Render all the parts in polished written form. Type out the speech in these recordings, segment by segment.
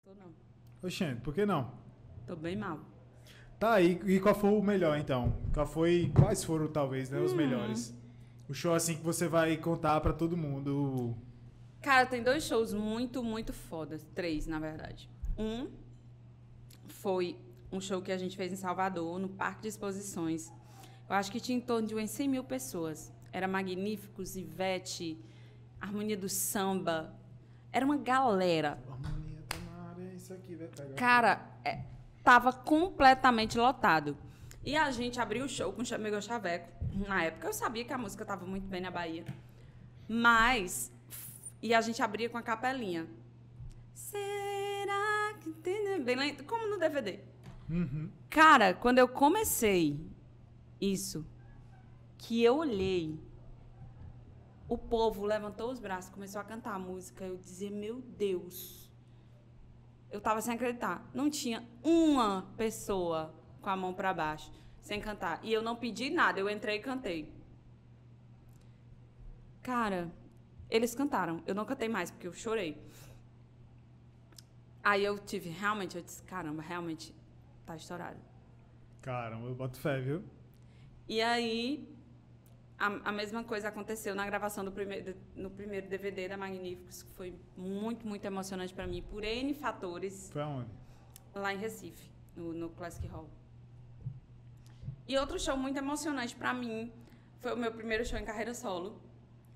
Tô não. Oxente, por que não? Tô bem mal. Tá, e qual foi o melhor, então? Quais foram, talvez, né, os melhores? O show, assim, que você vai contar pra todo mundo. Cara, tem 2 shows muito, muito fodas. 3, na verdade. Um foi um show que a gente fez em Salvador, no Parque de Exposições. Eu acho que tinha em torno de umas 100 mil pessoas. Era Magníficos, Ivete, Harmonia do Samba. Era uma galera. Harmonia tá na área, isso aqui vai pegar. Cara, tava completamente lotado. E a gente abriu o show com o Chamego Chaveco. Na época eu sabia que a música tava muito bem na Bahia. Mas... E a gente abria com a capelinha. Será que tem... Bem lento, como no DVD. Uhum. Cara, quando eu comecei isso, que eu olhei, o povo levantou os braços, começou a cantar a música. Eu dizia, meu Deus. Eu tava sem acreditar. Não tinha uma pessoa com a mão para baixo, sem cantar. E eu não pedi nada, eu entrei e cantei. Cara, eles cantaram. Eu não cantei mais, porque eu chorei. Aí eu disse, caramba, realmente tá estourado. Caramba, eu boto fé, viu? E aí, a mesma coisa aconteceu na gravação no primeiro DVD da Magníficos, que foi muito, muito emocionante para mim, por N fatores. Foi aonde? Lá em Recife, no Classic Hall. E outro show muito emocionante para mim foi o meu primeiro show em carreira solo.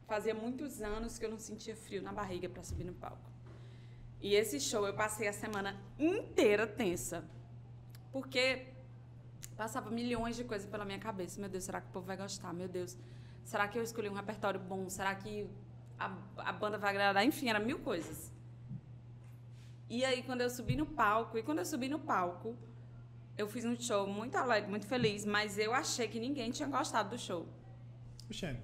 Fazia muitos anos que eu não sentia frio na barriga para subir no palco. E esse show eu passei a semana inteira tensa. Porque passava milhões de coisas pela minha cabeça. Meu Deus, será que o povo vai gostar? Meu Deus, será que eu escolhi um repertório bom? Será que a banda vai agradar? Enfim, era 1000 coisas. E aí, quando eu subi no palco, eu fiz um show muito alegre, muito feliz, mas eu achei que ninguém tinha gostado do show. Oxente.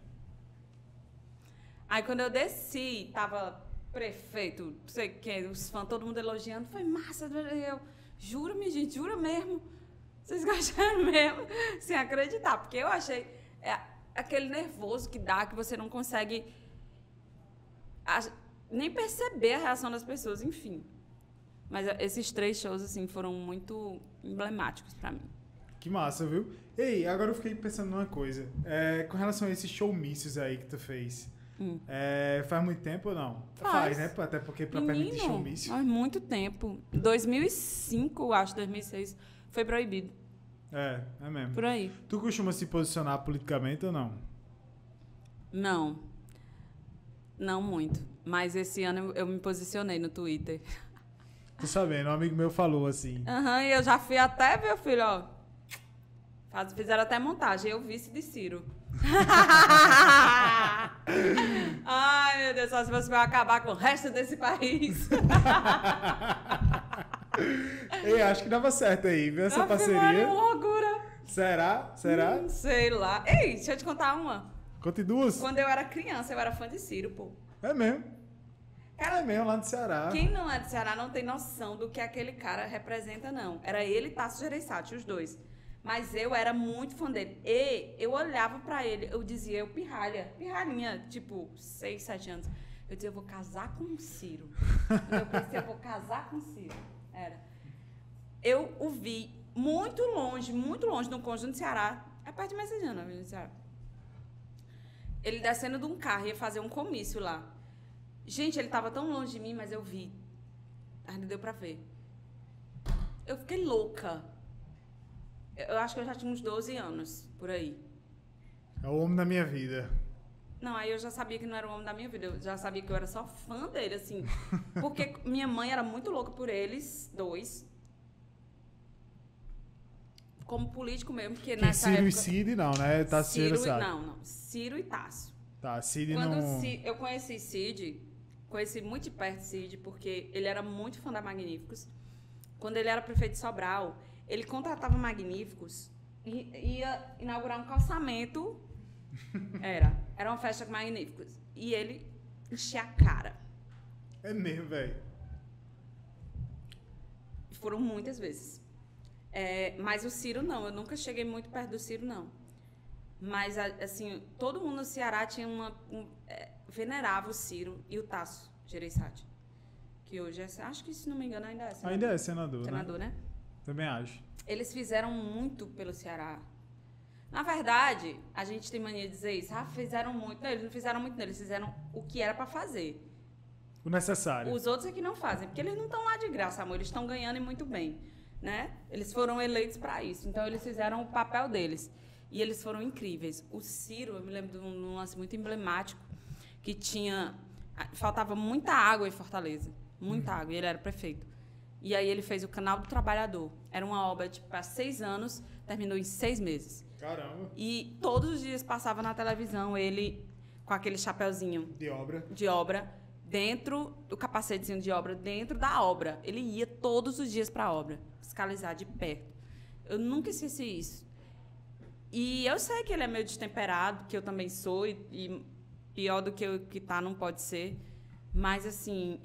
Aí, quando eu desci, tava prefeito, não sei quem, os fãs, todo mundo elogiando. Foi massa. Eu, juro, minha gente, jura mesmo? Vocês gostaram mesmo? Sem acreditar, porque eu achei aquele nervoso que dá, que você não consegue nem perceber a reação das pessoas, enfim. Mas esses 3 shows, assim, foram muito emblemáticos pra mim. Que massa, viu? Ei, agora eu fiquei pensando numa coisa. Com relação a esses showmícios aí que tu fez, faz muito tempo ou não? Faz, né? Até porque pra Menino, permitir showmício. faz muito tempo. 2005, acho, 2006, foi proibido. É mesmo. Por aí. Tu costuma se posicionar politicamente ou não? Não. Não muito. Mas esse ano eu me posicionei no Twitter. Tô sabendo, um amigo meu falou assim. E eu já fui até, meu filho, ó. Fizeram até montagem. Eu vice de Ciro. Ai, meu Deus, só se você vai acabar com o resto desse país. Ei, acho que dava certo aí, viu? Essa parceria. Loucura. Será? Sei lá. Ei, deixa eu te contar uma. Conte duas? Quando eu era criança, eu era fã de Ciro, pô. É mesmo. Cara, É mesmo, lá no Ceará. quem não é do Ceará não tem noção do que aquele cara representa, não. Era ele e Tasso Gereissati, os dois. Mas eu era muito fã dele. E eu olhava pra ele, eu dizia, pirralhinha, tipo, 6, 7 anos. Eu dizia, eu vou casar com o Ciro. Quando eu cresci, eu vou casar com o Ciro. Era. Eu o vi muito longe, no Conjunto Ceará. É perto de Messejana, no Ceará. Ele descendo de um carro, ia fazer um comício lá. Gente, ele tava tão longe de mim, mas eu vi. Ainda deu pra ver. Eu fiquei louca. Eu acho que eu já tinha uns 12 anos, por aí. É o homem da minha vida. Não, aí eu já sabia que não era o homem da minha vida. Eu já sabia que eu era só fã dele, assim. Porque minha mãe era muito louca por eles, dois. Como político mesmo, porque Que nessa Ciro época... e Cid não, né? Tá Ciro, sabe? Não. Ciro e Tasso. Tá, Cid Quando não... eu conheci Cid, conheci muito de perto Cid, porque ele era muito fã da Magníficos. Quando ele era prefeito de Sobral, ele contratava Magníficos e ia inaugurar um calçamento. Era uma festa com Magníficos. E ele enchia a cara. É mesmo, velho. Foram muitas vezes. Mas o Ciro não, eu nunca cheguei muito perto do Ciro, não. Mas, assim, todo mundo no Ceará tinha venerava o Ciro e o Tasso Gereissati. que hoje é... Acho que, se não me engano, ainda é senador. Ainda é senador, Senador, né? Também acho. Eles fizeram muito pelo Ceará. Na verdade, a gente tem mania de dizer isso. Fizeram muito. Não, eles não fizeram muito, não. Eles fizeram o que era para fazer. O necessário. Os outros é que não fazem, porque eles não estão lá de graça, amor. Eles estão ganhando e muito bem, né? Eles foram eleitos para isso. Então, eles fizeram o papel deles. E eles foram incríveis. O Ciro, eu me lembro de um lance muito emblemático, que tinha... Faltava muita água em Fortaleza. Muita água. E ele era prefeito. E aí ele fez o Canal do Trabalhador. Era uma obra, tipo, há 6 anos, terminou em 6 meses. Caramba. E todos os dias passava na televisão ele com aquele chapeuzinho de obra dentro do capacetezinho de obra, dentro da obra. Ele ia todos os dias para a obra, fiscalizar de perto. Eu nunca esqueci isso. E eu sei que ele é meio destemperado, que eu também sou, e pior do que o que tá não pode ser. Mas, assim,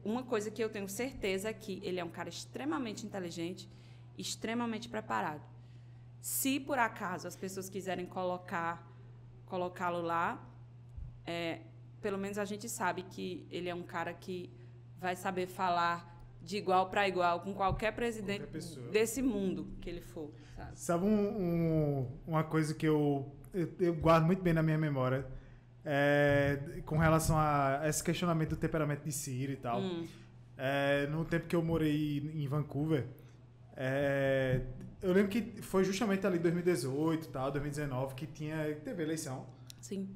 uma coisa que eu tenho certeza é que ele é um cara extremamente inteligente, extremamente preparado. Se, por acaso, as pessoas quiserem colocá-lo lá, pelo menos a gente sabe que ele é um cara que vai saber falar de igual para igual com qualquer presidente desse mundo que ele for. Sabe uma coisa que eu guardo muito bem na minha memória, com relação a esse questionamento do temperamento de Ciro e tal. No tempo que eu morei em Vancouver, eu lembro que foi justamente ali em 2018, tal, 2019, que teve eleição. Sim.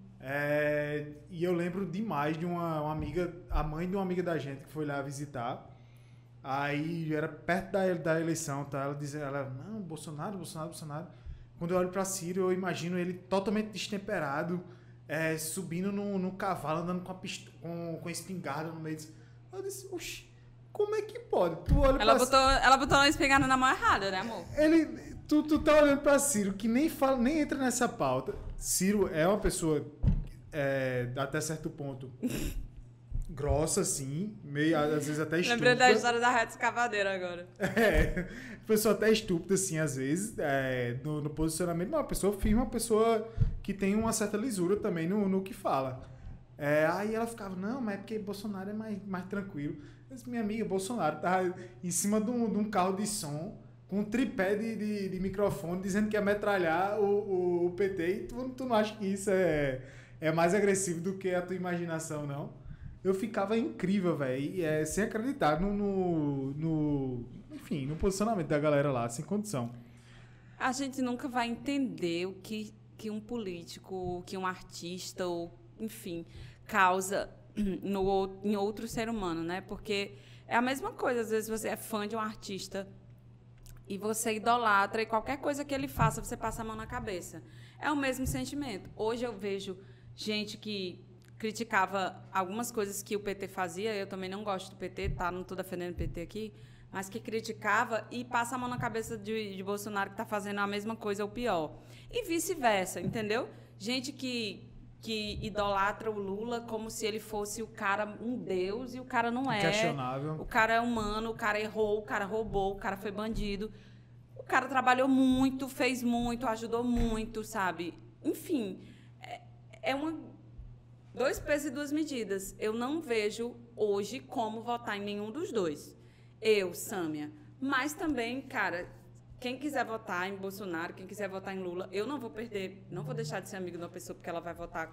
E eu lembro demais de uma amiga, a mãe de uma amiga da gente que foi lá visitar. Aí era perto da eleição, tá? Ela, não, Bolsonaro. Quando eu olho pra Ciro, eu imagino ele totalmente destemperado, subindo no cavalo, andando com espingarda no meio. Eu disse, oxi, como é que pode? Ela botou uma espingarda na mão errada, né, amor? Tu tá olhando pra Ciro, que nem entra nessa pauta. Ciro é uma pessoa, até certo ponto, grossa, assim, meio, às vezes até estúpida. Lembrei da história da reta escavadeira agora. Pessoa até estúpida, assim, às vezes, no posicionamento. Mas uma pessoa firme, uma pessoa que tem uma certa lisura também no que fala. Aí ela ficava, não, mas é porque Bolsonaro é mais tranquilo. Mas, minha amiga, Bolsonaro tava em cima de um carro de som, com um tripé de microfone, dizendo que ia metralhar o PT. E tu não acha que isso é mais agressivo do que a tua imaginação, não? Eu ficava incrível, velho, sem acreditar enfim, no posicionamento da galera lá, sem condição. A gente nunca vai entender o que um político, que um artista, ou, enfim, causa em outro ser humano, né? Porque é a mesma coisa, às vezes você é fã de um artista e você idolatra, e qualquer coisa que ele faça, você passa a mão na cabeça. É o mesmo sentimento. Hoje eu vejo gente que criticava algumas coisas que o PT fazia, eu também não gosto do PT, tá? Não estou defendendo o PT aqui, mas que criticava e passa a mão na cabeça de Bolsonaro, que está fazendo a mesma coisa ou pior. E vice-versa, entendeu? Gente que idolatra o Lula como se ele fosse o cara, um deus, e o cara não é. Questionável. O cara é humano, o cara errou, o cara roubou, o cara foi bandido. O cara trabalhou muito, fez muito, ajudou muito, sabe? Enfim, dois pesos e duas medidas. Eu não vejo hoje como votar em nenhum dos dois. Eu, Sâmia. Mas também, cara, quem quiser votar em Bolsonaro, quem quiser votar em Lula, eu não vou perder, não vou deixar de ser amigo de uma pessoa porque ela vai votar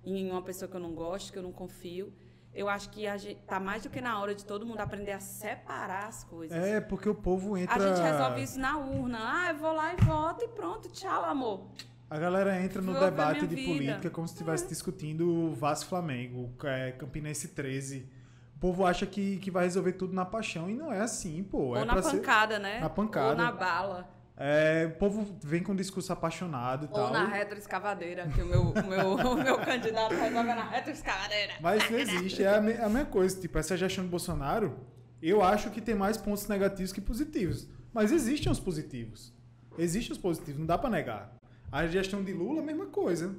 em uma pessoa que eu não gosto, que eu não confio. Eu acho que tá mais do que na hora de todo mundo aprender a separar as coisas. Porque o povo entra... A gente resolve isso na urna. Eu vou lá e voto e pronto. Tchau, amor. A galera entra no debate de política como se estivesse discutindo o Vasco-Flamengo, Campinense 13. O povo acha que vai resolver tudo na paixão e não é assim, pô. Ou na pancada, né? Na pancada. Ou na bala. O povo vem com um discurso apaixonado e tal. Ou na retroescavadeira, que o meu candidato resolve na retroescavadeira. Mas não existe, é a mesma coisa. Tipo, essa gestão de Bolsonaro, eu acho que tem mais pontos negativos que positivos. Mas existem os positivos. Existem os positivos, não dá pra negar. A gestão de Lula, a mesma coisa.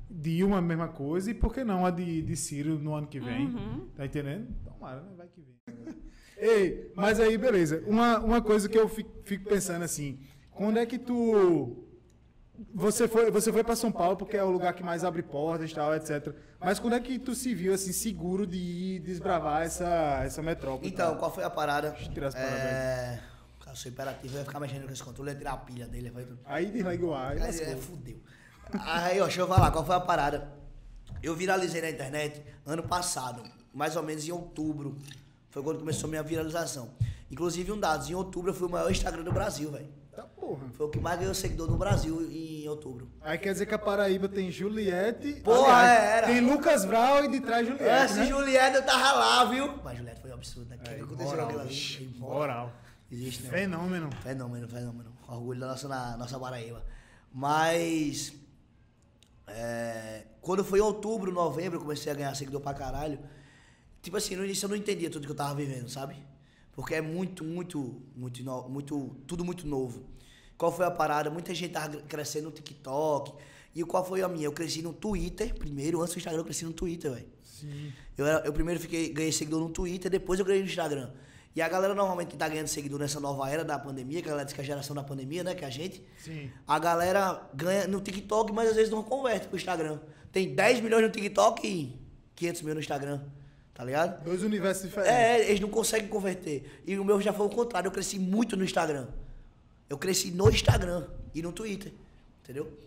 Dilma, a mesma coisa. E por que não a de Ciro no ano que vem? Uhum. Tá entendendo? Tomara, vai que vem. Ei, mas aí, beleza. Uma coisa que eu fico pensando assim, quando é que tu Você foi pra São Paulo porque é o lugar que mais abre portas e tal, etc. Mas quando é que tu se viu, assim, seguro de ir desbravar essa metrópole? Então, qual foi a parada? Deixa eu tirar as paradas aí. Cara, eu sou imperativo, eu ia ficar mexendo com esse controle, ia tirar a pilha dele. Aí desliga o ar, Aí fudeu. Aí, ó, deixa eu falar, qual foi a parada? Eu viralizei na internet ano passado, mais ou menos em outubro. Foi quando começou a minha viralização. Inclusive, um dado, em outubro eu fui o maior Instagram do Brasil, velho. Tá porra. Foi o que mais ganhou seguidor no Brasil em outubro. Aí quer dizer que a Paraíba tem Juliette. Porra, aliás, era. Tem Lucas Vral e de trás Juliette. Antes de né? Juliette eu tava lá, viu? Mas Juliette foi um absurdo, né? O que aconteceu Moral, naquela bicho, ali? moral. Existe, né? Fenômeno. Fenômeno. Orgulho da nossa Paraíba. Mas. Quando foi outubro, novembro, eu comecei a ganhar seguidor pra caralho. Tipo assim, no início eu não entendia tudo que eu tava vivendo, sabe? Porque é tudo muito novo. Qual foi a parada? Muita gente tava crescendo no TikTok. E qual foi a minha? Eu cresci no Twitter primeiro, antes do Instagram eu cresci no Twitter, velho. Sim. Eu primeiro ganhei seguidor no Twitter, depois eu ganhei no Instagram. E a galera normalmente que tá ganhando seguidor nessa nova era da pandemia, que a galera diz que é a geração da pandemia, né? Que é a gente. Sim. A galera ganha no TikTok, mas às vezes não converte pro Instagram. Tem 10 milhões no TikTok e 500 mil no Instagram. Tá ligado? Dois universos diferentes. Eles não conseguem converter. E o meu já foi o contrário, eu cresci muito no Instagram. Eu cresci no Instagram e no Twitter, entendeu?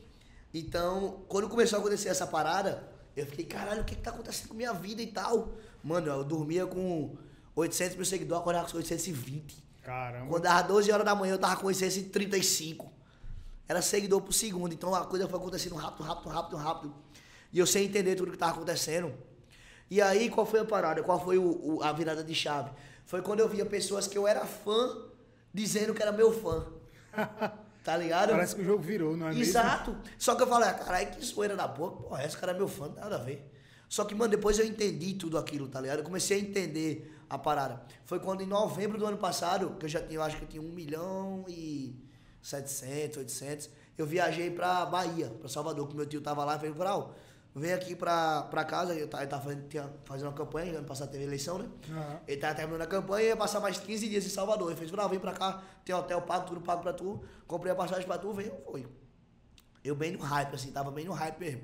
Então, quando começou a acontecer essa parada, eu fiquei, caralho, o que tá acontecendo com minha vida e tal? Mano, eu dormia com 800 mil seguidores, acordava com 820. Caramba. Quando dava 12 horas da manhã, eu tava com 835. Era seguidor por segundo, então a coisa foi acontecendo rápido. E eu sem entender tudo que tava acontecendo. E aí, qual foi a parada? Qual foi a virada de chave? Foi quando eu via pessoas que eu era fã dizendo que era meu fã. Tá ligado? Parece que o jogo virou, não é mesmo? Exato. Só que eu falei, caralho, que zoeira da boca. Porra, esse cara é meu fã, não tem nada a ver. Só que, mano, depois eu entendi tudo aquilo, tá ligado? Eu comecei a entender a parada. Foi quando em novembro do ano passado, que eu acho que eu tinha 1.700.000, 800, eu viajei pra Bahia, pra Salvador, que meu tio tava lá e falei, Vral, vem aqui pra casa, ele tava fazendo uma campanha, ano passado teve eleição, né? Uhum. Ele tava terminando a campanha e ia passar mais 15 dias em Salvador. Ele fez, Vral, vem pra cá, tem hotel pago, tudo pago pra tu, comprei a passagem pra tu, vem, eu fui. Eu bem no hype, assim, tava bem no hype mesmo.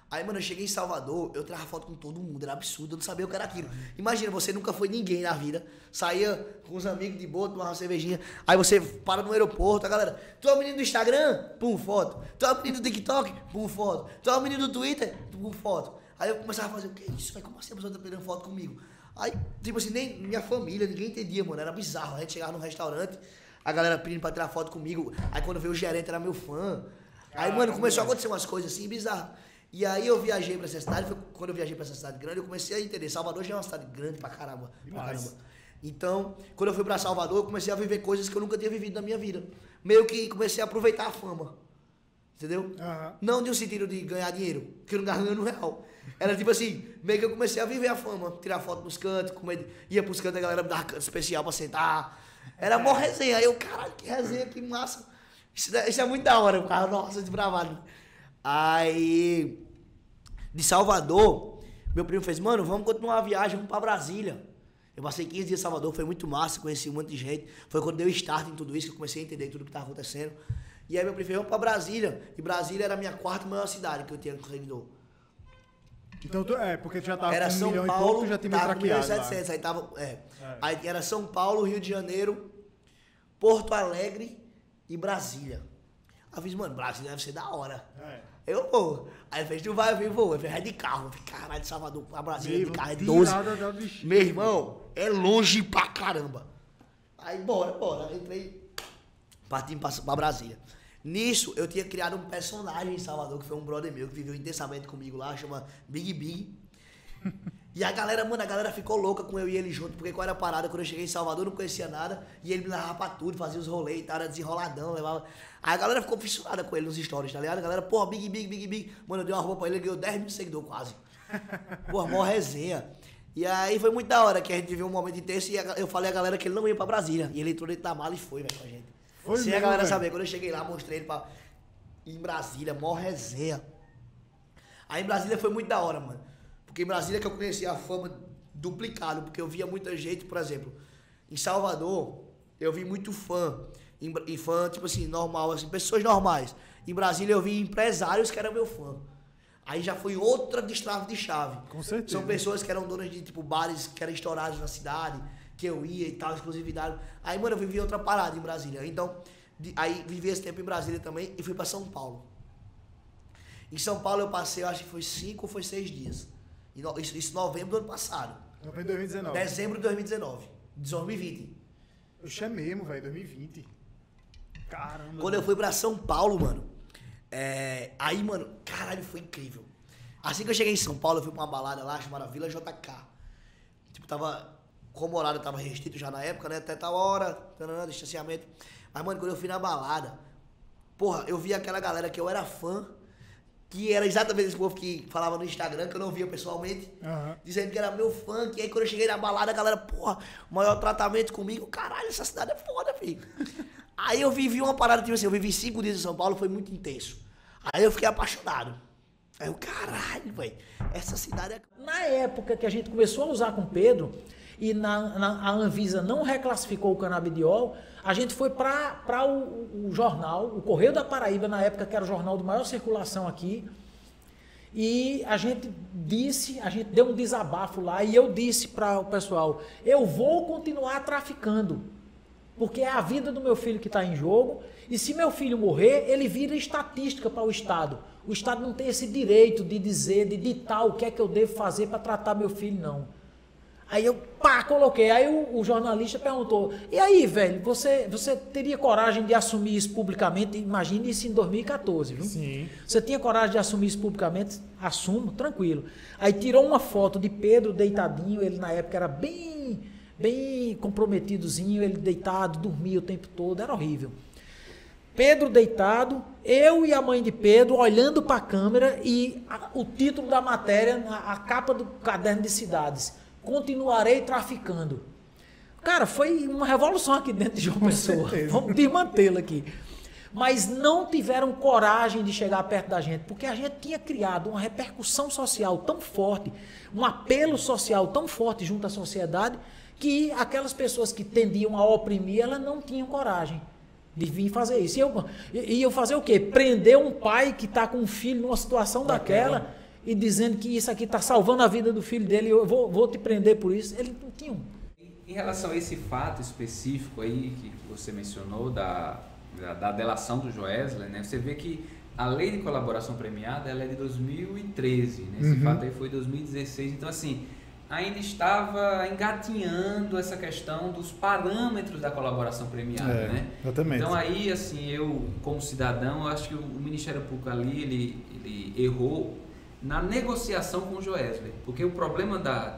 Aí, mano, eu cheguei em Salvador, eu tirava foto com todo mundo, era absurdo, eu não sabia o que era aquilo. Imagina, você nunca foi ninguém na vida, saía com os amigos de boa, tomava uma cervejinha, aí você para no aeroporto, a galera, tu é o menino do Instagram? Pum, foto. Tu é o menino do TikTok? Pum, foto. Tu é o menino do Twitter? Pum, foto. Aí eu começava a fazer, o que é isso, velho? Como assim a pessoa tá pegando foto comigo? Aí, tipo assim, nem minha família, ninguém entendia, mano, era bizarro. A gente chegava num restaurante, a galera pedindo pra tirar foto comigo, aí quando veio o gerente era meu fã. Aí, mano, começou a acontecer umas coisas assim, bizarras. E aí eu viajei pra essa cidade, quando eu viajei pra essa cidade grande, eu comecei a entender, Salvador já é uma cidade grande pra caramba. Então, quando eu fui pra Salvador, eu comecei a viver coisas que eu nunca tinha vivido na minha vida. Meio que comecei a aproveitar a fama, entendeu? Uhum. Não de um sentido de ganhar dinheiro, porque eu não ganhava no real. Era tipo assim, meio que eu comecei a viver a fama, tirar foto nos cantos, ia pros cantos, a galera me dava canto especial pra sentar. Era mó resenha. Aí eu, caralho, que resenha, que massa. Isso é muito da hora, o cara, nossa, desbravado. Aí, de Salvador, meu primo fez, mano, vamos continuar a viagem, vamos pra Brasília. Eu passei 15 dias em Salvador, foi muito massa, conheci um monte de gente. Foi quando deu start em tudo isso, que eu comecei a entender tudo que tava acontecendo. E aí meu primo fez, vamos pra Brasília. E Brasília era a minha quarta maior cidade que eu tinha com seguidor. Então, porque tu já tava Era com 1 São milhão Paulo, e pouco, tu já tinha me tava com traqueado 1.700.000, aí tava, Aí era São Paulo, Rio de Janeiro, Porto Alegre e Brasília. Aí eu fiz, mano, Brasília deve ser da hora. Eu vou. Aí ele fez, tu vai, eu vou. Eu falei, é de carro. Eu falei, caralho, de Salvador pra Brasília de carro, é 12. Meu irmão, é longe pra caramba. Aí, bora. Entrei, partimos pra Brasília. Nisso, eu tinha criado um personagem em Salvador, que foi um brother meu, que viveu intensamente comigo lá, chama Big. E a galera ficou louca com eu e ele junto, porque qual era a parada? Quando eu cheguei em Salvador, eu não conhecia nada, e ele me levava pra tudo, fazia os rolês e tal, era desenroladão, levava... Aí a galera ficou fissurada com ele nos stories, tá ligado? A galera, porra, Big. Mano, eu dei uma roupa pra ele, ele ganhou 10 mil seguidores quase. Porra, mó resenha. E aí foi muito da hora que a gente viveu um momento intenso e eu falei a galera que ele não ia pra Brasília. E ele entrou dentro da mala e foi, velho, com a gente. Foi sem mesmo, a galera véio. saber. Quando eu cheguei lá, mostrei ele pra... em Brasília, mó resenha. Aí em Brasília foi muito da hora, mano. Porque em Brasília que eu conheci a fama duplicado, porque eu via muita gente, por exemplo, em Salvador, eu vi muito fã E fã, tipo assim, normal, assim, pessoas normais. Em Brasília eu vi empresários que eram meu fã. Aí já foi outra destrave de chave. Com certeza. São pessoas que eram donas de, tipo, bares que eram estourados na cidade, que eu ia e tal, exclusividade. Aí, mano, eu vivi outra parada em Brasília. Então, aí vivi esse tempo em Brasília também e fui pra São Paulo. Em São Paulo eu passei, eu acho que foi 5 ou foi 6 dias. Isso em novembro do ano passado. Novembro de 2019. Dezembro de 2019. De 2020. Oxe, é mesmo, velho, 2020. Caramba. Quando eu fui pra São Paulo, mano, aí, mano, caralho, foi incrível. Assim que eu cheguei em São Paulo, eu fui pra uma balada lá chamada Vila JK. Tipo, como o horário tava restrito já na época, né? Até tal hora, distanciamento. Mas, mano, quando eu fui na balada, porra, eu vi aquela galera que eu era fã, que era exatamente esse povo que falava no Instagram, que eu não via pessoalmente, dizendo que era meu fã, que aí quando eu cheguei na balada, a galera, porra, maior tratamento comigo, caralho, essa cidade é foda, filho. Aí eu vivi uma parada, tipo assim, eu vivi 5 dias em São Paulo, foi muito intenso. Aí eu fiquei apaixonado. Aí eu, caralho, velho, essa cidade é... Na época que a gente começou a usar com o Pedro, e a Anvisa não reclassificou o canabidiol, a gente foi para o jornal, o Correio da Paraíba, na época que era o jornal de maior circulação aqui, e a gente deu um desabafo lá, e eu disse para o pessoal, eu vou continuar traficando, porque é a vida do meu filho que está em jogo, e se meu filho morrer, ele vira estatística para o Estado. O Estado não tem esse direito de dizer, de ditar o que é que eu devo fazer para tratar meu filho, não. Aí eu, coloquei. Aí o jornalista perguntou, e aí, velho, você teria coragem de assumir isso publicamente? Imagine isso em 2014, viu? Sim. Você tinha coragem de assumir isso publicamente? Assumo, tranquilo. Aí tirou uma foto de Pedro deitadinho, ele na época era bem comprometidozinho, ele deitado, dormia o tempo todo, era horrível. Pedro deitado, eu e a mãe de Pedro olhando para a câmera e o título da matéria, a capa do caderno de cidades. Continuarei traficando. Cara, foi uma revolução aqui dentro de João Pessoa. Vamos desmantê-la aqui. Mas não tiveram coragem de chegar perto da gente, porque a gente tinha criado uma repercussão social tão forte, um apelo social tão forte junto à sociedade, que aquelas pessoas que tendiam a oprimir, elas não tinham coragem de vir fazer isso. E eu fazer o quê? Prender um pai que está com um filho numa situação daquela e dizendo que isso aqui está salvando a vida do filho dele, eu vou te prender por isso. Ele não tinha. Em relação a esse fato específico aí que você mencionou da delação do Joesley, né? Você vê que a lei de colaboração premiada ela é de 2013, né? Esse fato aí foi 2016, então assim, ainda estava engatinhando essa questão dos parâmetros da colaboração premiada, né? Exatamente. Então aí, assim, eu como cidadão, eu acho que o Ministério Público ali, ele errou na negociação com o Joesley, porque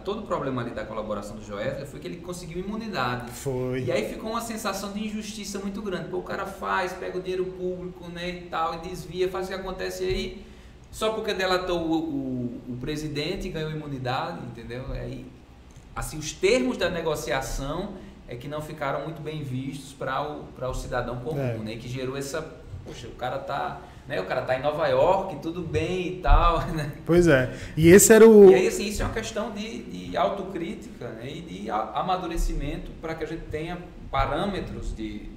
todo o problema ali da colaboração do Joesley foi que ele conseguiu imunidade. Foi. E aí ficou uma sensação de injustiça muito grande. Pô, o cara pega o dinheiro público, né, e tal, e desvia, faz o que acontece aí, só porque delatou o presidente e ganhou imunidade, entendeu? Aí, assim, os termos da negociação é que não ficaram muito bem vistos para o cidadão comum, né, que gerou essa... Poxa, o cara tá em Nova York, tudo bem e tal, né? Pois é. E esse era o... E aí, assim, isso é uma questão de autocrítica, né? E de amadurecimento para que a gente tenha parâmetros de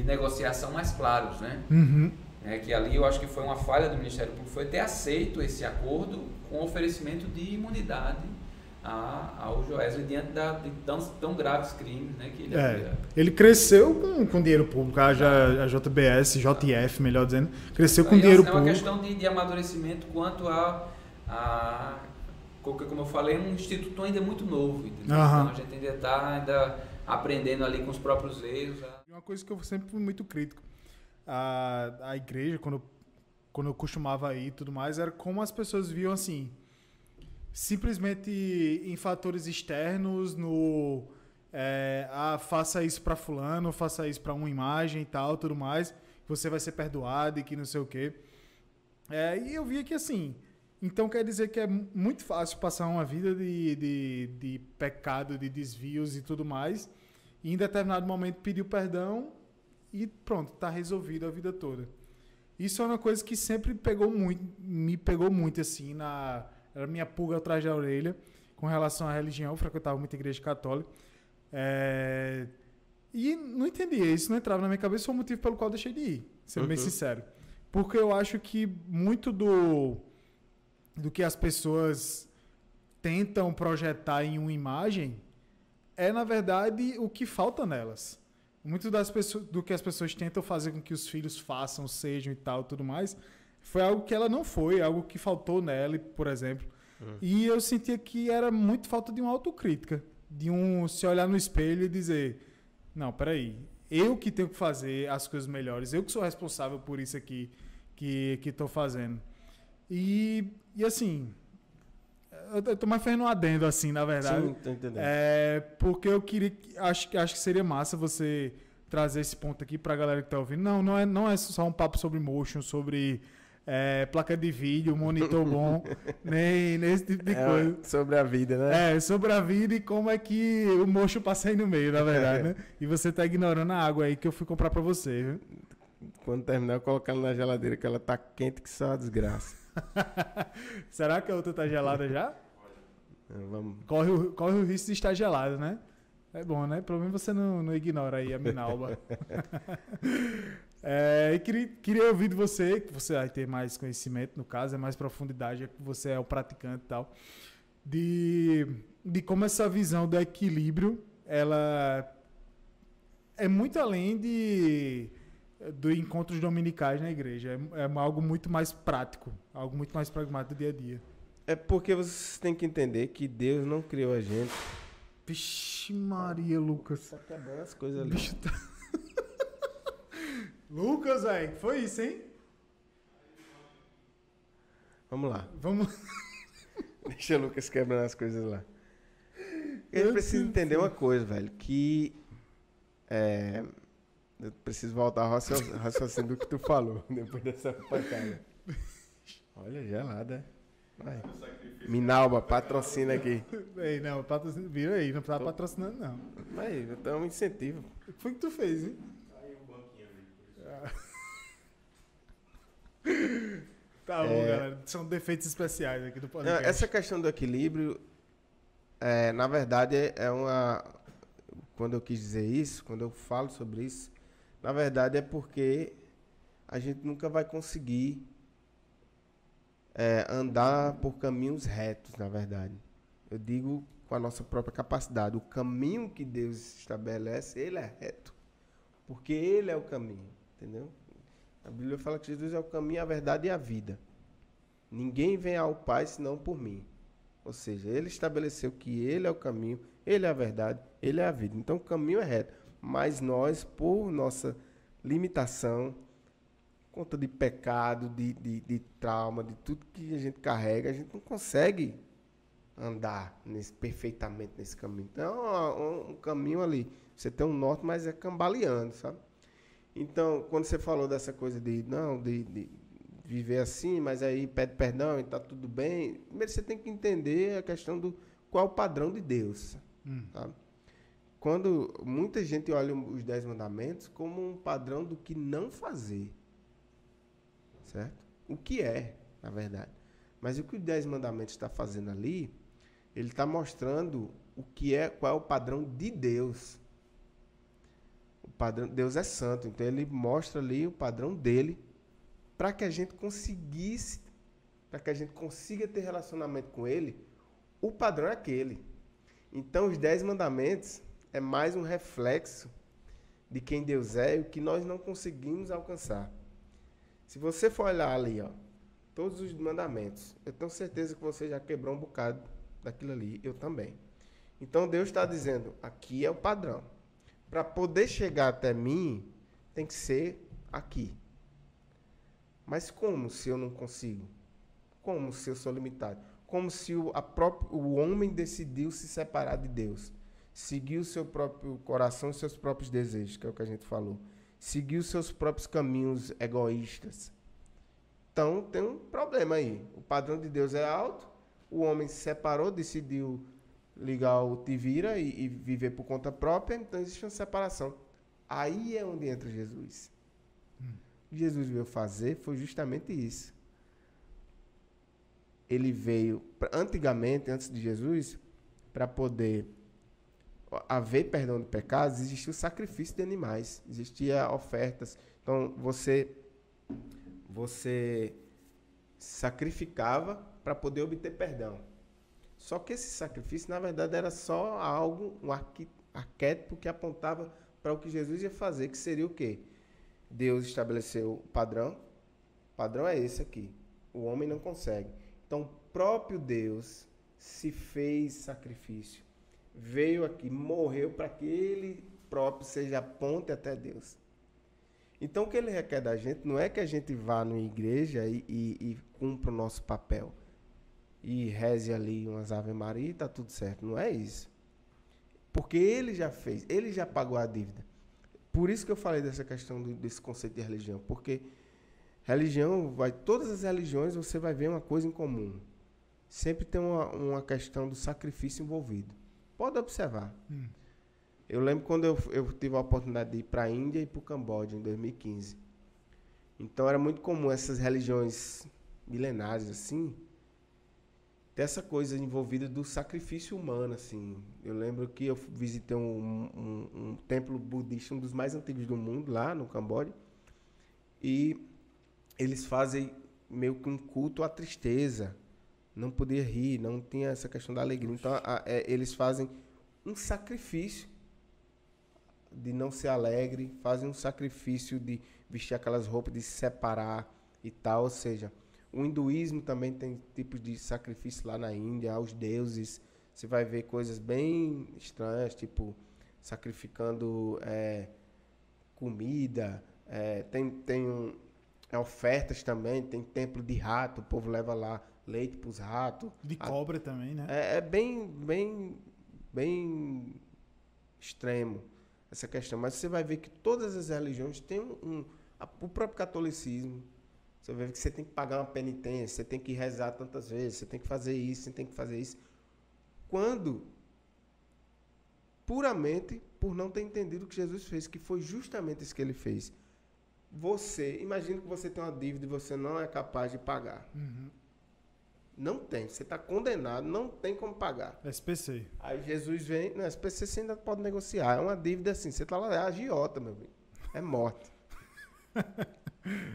negociação mais claros, né? Que ali eu acho que foi uma falha do Ministério Público, foi ter aceito esse acordo com oferecimento de imunidade ao Joesley diante de tão graves crimes, né, que ele cresceu com dinheiro público, a JBS, JF, melhor dizendo, cresceu com dinheiro público. É uma questão de amadurecimento quanto como eu falei, um instituto ainda muito novo, entendeu? Então a gente ainda está aprendendo ali com os próprios erros. Uma coisa que eu sempre fui muito crítico, a igreja, quando eu costumava ir e tudo mais, era como as pessoas viam assim, simplesmente em fatores externos, faça isso para fulano, faça isso para uma imagem e tal, tudo mais, você vai ser perdoado e que não sei o quê. E eu via que assim, então quer dizer que é muito fácil passar uma vida de pecado, de desvios e tudo mais, e em determinado momento pedir o perdão e pronto, tá resolvido a vida toda. Isso é uma coisa que sempre me pegou muito assim, era minha pulga atrás da orelha com relação à religião. Eu frequentava muita igreja católica. E não entendia, isso não entrava na minha cabeça, foi o motivo pelo qual eu deixei de ir, sendo bem sincero. Porque eu acho que muito do que as pessoas tentam projetar em uma imagem é, na verdade, o que falta nelas. Muito do que as pessoas tentam fazer com que os filhos façam, sejam e tal, tudo mais, foi algo que ela não foi, algo que faltou nela, por exemplo. E eu sentia que era muito falta de uma autocrítica, de se olhar no espelho e dizer, não, peraí, eu que tenho que fazer as coisas melhores, eu que sou responsável por isso aqui que estou fazendo. E assim, eu tô mais fazendo um adendo assim, na verdade. Sim, tô entendendo. Porque eu queria, acho que seria massa você trazer esse ponto aqui pra galera que tá ouvindo. Não é só um papo sobre motion, sobre placa de vídeo, monitor bom, nem esse tipo de coisa. Sobre a vida, né? Sobre a vida e como é que o mocho passa aí no meio, na verdade, né? E você tá ignorando a água aí que eu fui comprar pra você, viu? Quando terminar, eu coloco ela na geladeira, que ela tá quente que só a desgraça. Será que a outra tá gelada já? Vamos. Corre o risco de estar gelada, né? É bom, né? Pelo menos você não ignora aí a Minalba. E queria ouvir de você, que você vai ter mais conhecimento, no caso, é mais profundidade, é que você é o praticante e tal, de como essa visão do equilíbrio, ela é muito além do encontros dominicais na igreja. É algo muito mais prático, algo muito mais pragmático do dia a dia. É porque vocês têm que entender que Deus não criou a gente. Vixe Maria, Lucas. Tá quebrando as coisas ali. Bicho tá... Lucas, velho, foi isso, hein? Vamos lá. Vamos. Deixa o Lucas quebrando as coisas lá. A gente precisa entender uma coisa, velho, que eu preciso voltar ao raciocínio do que tu falou depois dessa pancada. Olha, gelada. Vai. Minalba, patrocina aqui. Ei, não, vira aí, não tá patrocinando, não. Mas então é um incentivo. O que foi que tu fez, hein? Tá bom, galera. São defeitos especiais aqui do podcast. Essa questão do equilíbrio, na verdade, é uma... Quando eu quis dizer isso, quando eu falo sobre isso, na verdade é porque a gente nunca vai conseguir andar por caminhos retos, na verdade. Eu digo com a nossa própria capacidade. O caminho que Deus estabelece, ele é reto. Porque ele é o caminho, entendeu? A Bíblia fala que Jesus é o caminho, a verdade e a vida. Ninguém vem ao Pai senão por mim. Ou seja, ele estabeleceu que ele é o caminho, ele é a verdade, ele é a vida. Então o caminho é reto. Mas nós, por nossa limitação, conta de pecado, de trauma, de tudo que a gente carrega, a gente não consegue andar perfeitamente nesse caminho. Então, um caminho ali, você tem um norte, mas é cambaleando, sabe? Então, quando você falou dessa coisa de viver assim, mas aí pede perdão e está tudo bem, primeiro você tem que entender a questão do qual é o padrão de Deus, sabe? Quando muita gente olha os 10 mandamentos como um padrão do que não fazer, certo? O que é, na verdade. Mas o que os 10 mandamentos está fazendo ali, ele está mostrando qual é o padrão de Deus. O padrão, Deus é santo, então ele mostra ali o padrão dele para que a gente consiga ter relacionamento com ele, o padrão é aquele. Então os 10 mandamentos é mais um reflexo de quem Deus é e o que nós não conseguimos alcançar. Se você for olhar ali, ó, todos os mandamentos, eu tenho certeza que você já quebrou um bocado daquilo ali, eu também. Então Deus está dizendo, aqui é o padrão. Para poder chegar até mim, tem que ser aqui. Mas como se eu não consigo? Como se eu sou limitado? Como se o homem decidiu se separar de Deus? Seguir o seu próprio coração e seus próprios desejos, que é o que a gente falou. Seguir os seus próprios caminhos egoístas. Então, tem um problema aí. O padrão de Deus é alto, o homem se separou, decidiu ligar o te vira e viver por conta própria, então existe uma separação. Aí é onde entra Jesus. O que Jesus veio fazer foi justamente isso. Ele veio, antigamente, antes de Jesus, para poder haver perdão de pecados, existia o sacrifício de animais, existia ofertas. Então, você sacrificava para poder obter perdão. Só que esse sacrifício, na verdade, era só algo, um arquétipo que apontava para o que Jesus ia fazer, que seria o quê? Deus estabeleceu o padrão. O padrão é esse aqui. O homem não consegue. Então, o próprio Deus se fez sacrifício. Veio aqui, morreu para que ele próprio seja a ponte até Deus. Então, o que ele requer da gente não é que a gente vá numa igreja e cumpra o nosso papel. E reze ali umas Ave Maria e está tudo certo. Não é isso. Porque ele já fez, ele já pagou a dívida. Por isso que eu falei dessa questão desse conceito de religião. Porque religião, todas as religiões você vai ver uma coisa em comum. Sempre tem uma questão do sacrifício envolvido. Pode observar. Eu lembro quando eu tive a oportunidade de ir para a Índia e para o Camboja, em 2015. Então, era muito comum essas religiões milenares, assim, ter essa coisa envolvida do sacrifício humano, assim. Eu lembro que eu visitei um templo budista, um dos mais antigos do mundo, lá no Camboja, e eles fazem meio que um culto à tristeza. Não podia rir, não tinha essa questão da alegria. Então, eles fazem um sacrifício de não ser alegre, fazem um sacrifício de vestir aquelas roupas, de se separar e tal. Ou seja, o hinduísmo também tem tipos de sacrifício lá na Índia, aos deuses. Você vai ver coisas bem estranhas, tipo sacrificando comida, tem ofertas também, tem templo de rato, o povo leva lá leite para os ratos. De cobra também, né? É bem extremo essa questão. Mas você vai ver que todas as religiões têm o próprio catolicismo. Você vai ver que você tem que pagar uma penitência, você tem que rezar tantas vezes, você tem que fazer isso, você tem que fazer isso. Quando, puramente, por não ter entendido o que Jesus fez, que foi justamente isso que ele fez. Imagina que você tem uma dívida e você não é capaz de pagar. Não tem, você está condenado, não tem como pagar. SPC. Aí Jesus vem, no SPC você ainda pode negociar, é uma dívida assim, você está lá, é agiota, meu amigo, é morte.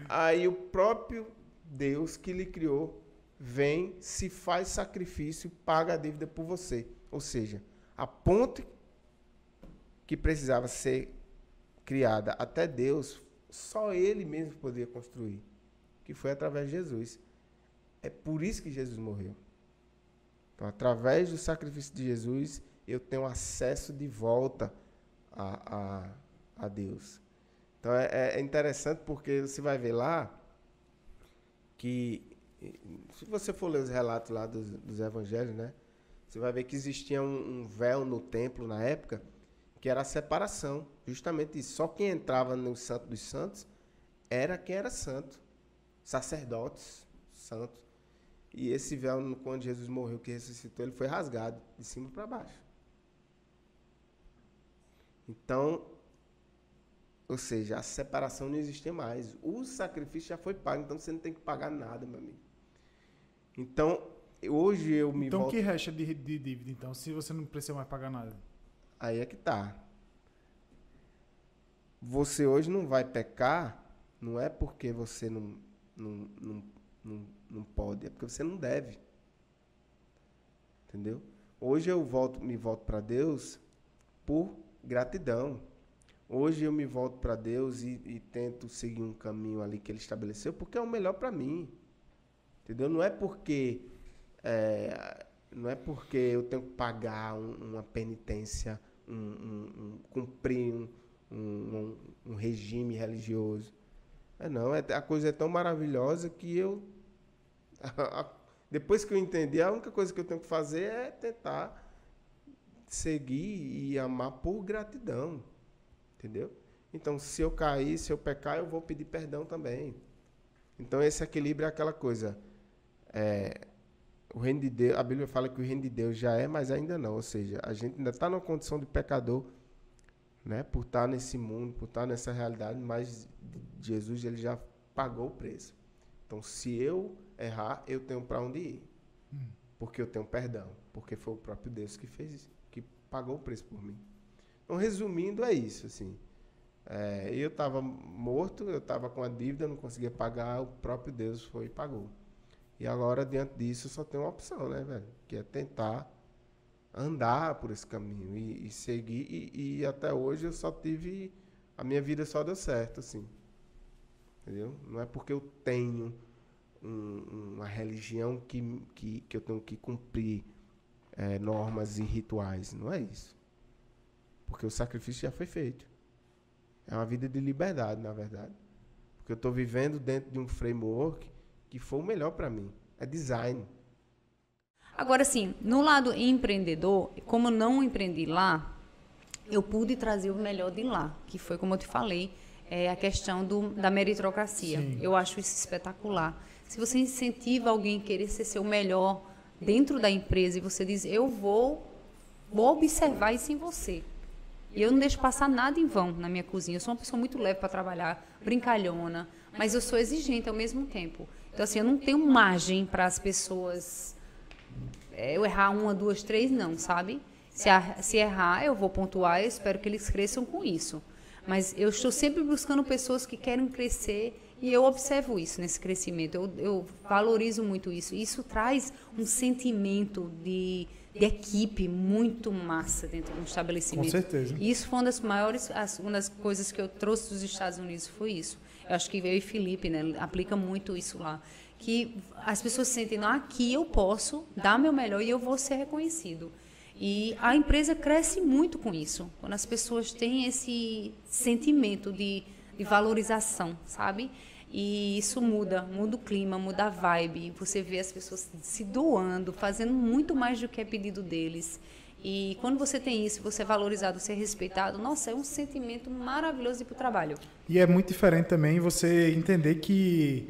Aí o próprio Deus que lhe criou vem, se faz sacrifício, paga a dívida por você. Ou seja, a ponte que precisava ser criada até Deus, só ele mesmo poderia construir, que foi através de Jesus. É por isso que Jesus morreu. Então, através do sacrifício de Jesus, eu tenho acesso de volta a Deus. Então, é interessante porque você vai ver lá que, se você for ler os relatos lá dos evangelhos, né, você vai ver que existia um véu no templo na época, que era a separação. Justamente isso. Só quem entrava no Santo dos Santos era quem era santo. Sacerdotes santos. E esse véu, quando Jesus morreu, que ressuscitou, ele foi rasgado de cima para baixo. Então, ou seja, a separação não existia mais. O sacrifício já foi pago, então você não tem que pagar nada, meu amigo. Então, hoje eu me volto... Então, que resta de dívida, então, se você não precisa mais pagar nada? Aí é que tá. Você hoje não vai pecar, não é porque você não pode, é porque você não deve. Entendeu? Hoje eu me volto para Deus por gratidão. Hoje eu me volto para Deus e tento seguir um caminho ali que Ele estabeleceu, porque é o melhor para mim. Entendeu? Não é porque eu tenho que pagar uma penitência, cumprir um regime religioso. Não, a coisa é tão maravilhosa que depois que eu entendi, a única coisa que eu tenho que fazer é tentar seguir e amar por gratidão. Entendeu? Então, se eu cair, se eu pecar, eu vou pedir perdão também. Então, esse equilíbrio é aquela coisa. O reino de Deus, a Bíblia fala que o reino de Deus já é, mas ainda não. Ou seja, a gente ainda está numa condição de pecador, né? Por estar nesse mundo, por estar nessa realidade, mas Jesus ele já pagou o preço. Então, se eu errar, eu tenho para onde ir. Porque eu tenho perdão. Porque foi o próprio Deus que fez isso, que pagou o preço por mim. Então, resumindo, é isso, assim. Eu estava morto, eu estava com a dívida, não conseguia pagar, o próprio Deus foi e pagou. E agora, diante disso, eu só tenho uma opção, né, velho? Que é tentar andar por esse caminho e seguir. E até hoje eu só tive... A minha vida só deu certo, assim. Entendeu? Não é porque eu tenho uma religião que eu tenho que cumprir normas e rituais. Não é isso. Porque o sacrifício já foi feito. É uma vida de liberdade, na verdade. Porque eu estou vivendo dentro de um framework que foi o melhor para mim. É design. Agora, sim, no lado empreendedor, como eu não empreendi lá, eu pude trazer o melhor de lá, que foi, como eu te falei, a questão da meritocracia. Sim. Eu acho isso espetacular. Se você incentiva alguém a querer ser seu melhor dentro da empresa e você diz, eu vou observar isso em você. E eu não deixo passar nada em vão na minha cozinha. Eu sou uma pessoa muito leve para trabalhar, brincalhona, mas eu sou exigente ao mesmo tempo. Então, assim, eu não tenho margem para as pessoas... eu errar 1, 2, 3, não, sabe? Se errar, eu vou pontuar, eu espero que eles cresçam com isso. Mas eu estou sempre buscando pessoas que querem crescer e eu observo isso nesse crescimento. Eu valorizo muito isso. Isso traz um sentimento de equipe muito massa dentro de um estabelecimento. Com certeza. E isso foi uma das maiores, uma das coisas que eu trouxe dos Estados Unidos, foi isso. Eu acho que eu e Felipe, né, aplica muito isso lá. Que as pessoas sentem, aqui eu posso dar meu melhor e eu vou ser reconhecido. E a empresa cresce muito com isso, quando as pessoas têm esse sentimento de valorização, sabe? E isso muda o clima, muda a vibe. Você vê as pessoas se doando, fazendo muito mais do que é pedido deles. E quando você tem isso, você é valorizado, você é respeitado, nossa, é um sentimento maravilhoso ir para o trabalho. E é muito diferente também você entender que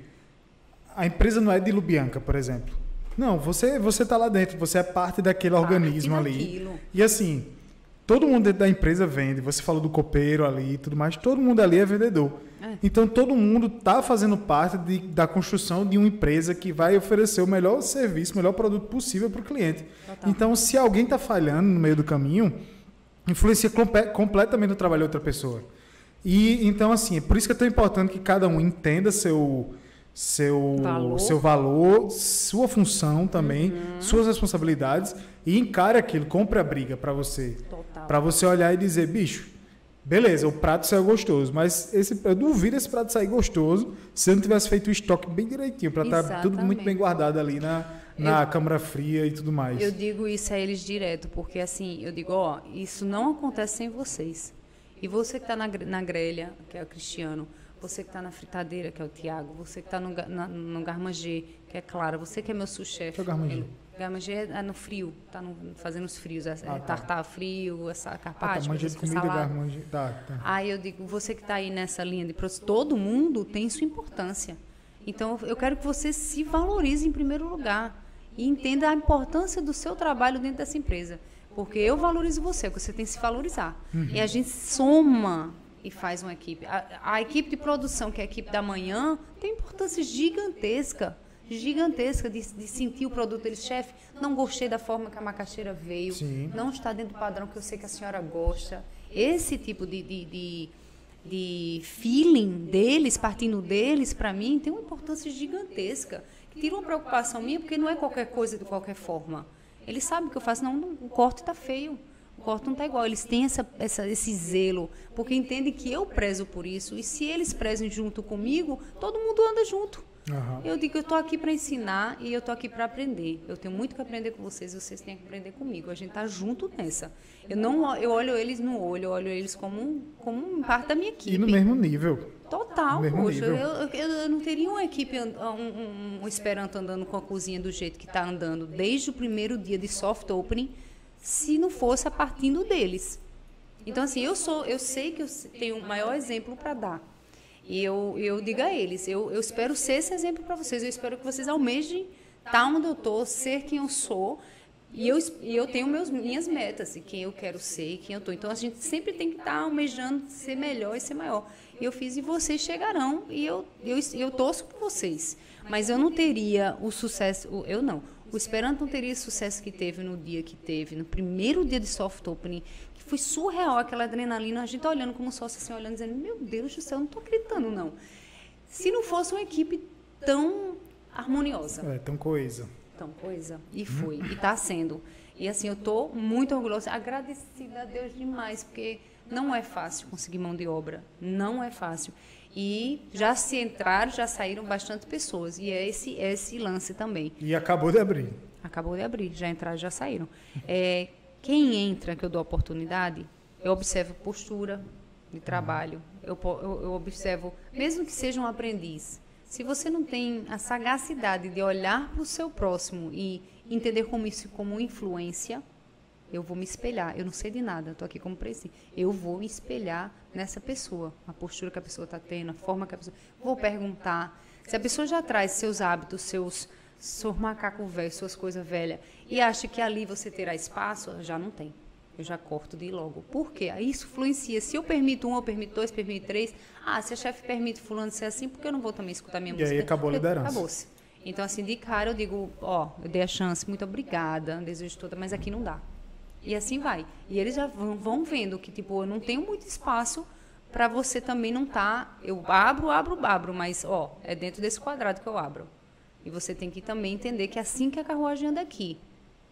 a empresa não é de Lubianca, por exemplo. Não, você está lá dentro, você é parte daquele organismo ali. E assim, todo mundo dentro da empresa vende. Você falou do copeiro ali e tudo mais, todo mundo ali é vendedor. Então todo mundo está fazendo parte da construção de uma empresa que vai oferecer o melhor serviço, o melhor produto possível para o cliente. Total. Então, se alguém está falhando no meio do caminho, influencia completamente o trabalho de outra pessoa. E então, assim, é por isso que é tão importante que cada um entenda seu valor, sua função também, suas responsabilidades e encare aquilo, compre a briga para você. Para você olhar e dizer, bicho, beleza, o prato saiu gostoso, mas eu duvido esse prato sair gostoso se eu não tivesse feito o estoque bem direitinho, para estar tudo muito bem guardado ali na câmara fria e tudo mais. Eu digo isso a eles direto, porque assim, eu digo, isso não acontece sem vocês. E você que está na grelha, que é o Cristiano, você que está na fritadeira, que é o Tiago, você que está no garmangê, que é Clara, você que é meu sous-chefe. O garmangê? Garmangê é no frio, está fazendo os frios, tartar frio, essa carpaccio, salada. Aí eu digo, você que está aí nessa linha de produção, todo mundo tem sua importância. Então, eu quero que você se valorize em primeiro lugar e entenda a importância do seu trabalho dentro dessa empresa. Porque eu valorizo você tem que se valorizar. E a gente soma e faz uma equipe. A equipe de produção, que é a equipe da manhã, tem importância gigantesca de sentir o produto deles. Chefe, não gostei da forma que a macaxeira veio, não está dentro do padrão que eu sei que a senhora gosta. Esse tipo de feeling deles, partindo deles, para mim, tem uma importância gigantesca. Que tira uma preocupação minha, porque não é qualquer coisa de qualquer forma. Eles sabem que eu faço, não, o corte está feio. O corte não está igual. Eles têm esse zelo, porque entendem que eu prezo por isso. E se eles prezam junto comigo, todo mundo anda junto. Eu digo, eu estou aqui para ensinar e eu estou aqui para aprender. Eu tenho muito que aprender com vocês têm que aprender comigo. A gente está junto nessa. Eu olho eles no olho, eu olho eles como parte da minha equipe. E no mesmo nível. Total, poxa. Eu não teria uma equipe, um esperanto andando com a cozinha do jeito que está andando desde o primeiro dia de soft opening, se não fosse a partindo deles. Então, assim, eu sei que eu tenho o maior exemplo para dar. E eu digo a eles, eu espero ser esse exemplo para vocês. Eu espero que vocês almejem estar onde eu estou, ser quem eu sou. E eu tenho minhas metas, e quem eu quero ser e quem eu estou. Então, a gente sempre tem que estar almejando ser melhor e ser maior. E eu fiz, e vocês chegarão, e eu torço por vocês. Mas eu não teria o sucesso, o O Esperanto não teria esse sucesso que teve no dia que teve, no primeiro dia de soft opening, que foi surreal aquela adrenalina, a gente olhando como sócio, assim, olhando, dizendo, meu Deus do céu, eu não estou acreditando, não. Se não fosse uma equipe tão harmoniosa. Tão coesa. Tão coisa. E foi. E está sendo. E assim, eu estou muito orgulhosa, agradecida a Deus demais, porque não é fácil conseguir mão de obra. Não é fácil. E já se entraram, já saíram bastante pessoas. E é esse lance também. E acabou de abrir. Acabou de abrir, já entraram, já saíram. Quem entra, que eu dou oportunidade, eu observo postura de trabalho. Eu observo, mesmo que seja um aprendiz, se você não tem a sagacidade de olhar para o seu próximo e entender como isso como influência, eu vou me espelhar. Eu não sei de nada, estou aqui como presidente. Eu vou me espelhar nessa pessoa, a postura que a pessoa está tendo, a forma que a pessoa... Vou perguntar. Se a pessoa já traz seus hábitos, seus macacos velhos, suas coisas velhas, e acha que ali você terá espaço, já não tem. Eu já corto de ir logo. Por quê? Isso influencia. Se eu permito um, eu permito dois, permito três. Se a chefe permite fulano ser assim, por que eu não vou também escutar minha música? E aí acabou a liderança. Acabou-se. Então, assim, de cara eu digo, eu dei a chance, muito obrigada, desejo toda, mas aqui não dá. E assim vai. E eles já vão vendo que, tipo, eu não tenho muito espaço para você também não estar... Eu abro, mas, é dentro desse quadrado que eu abro. E você tem que também entender que é assim que a carruagem anda aqui.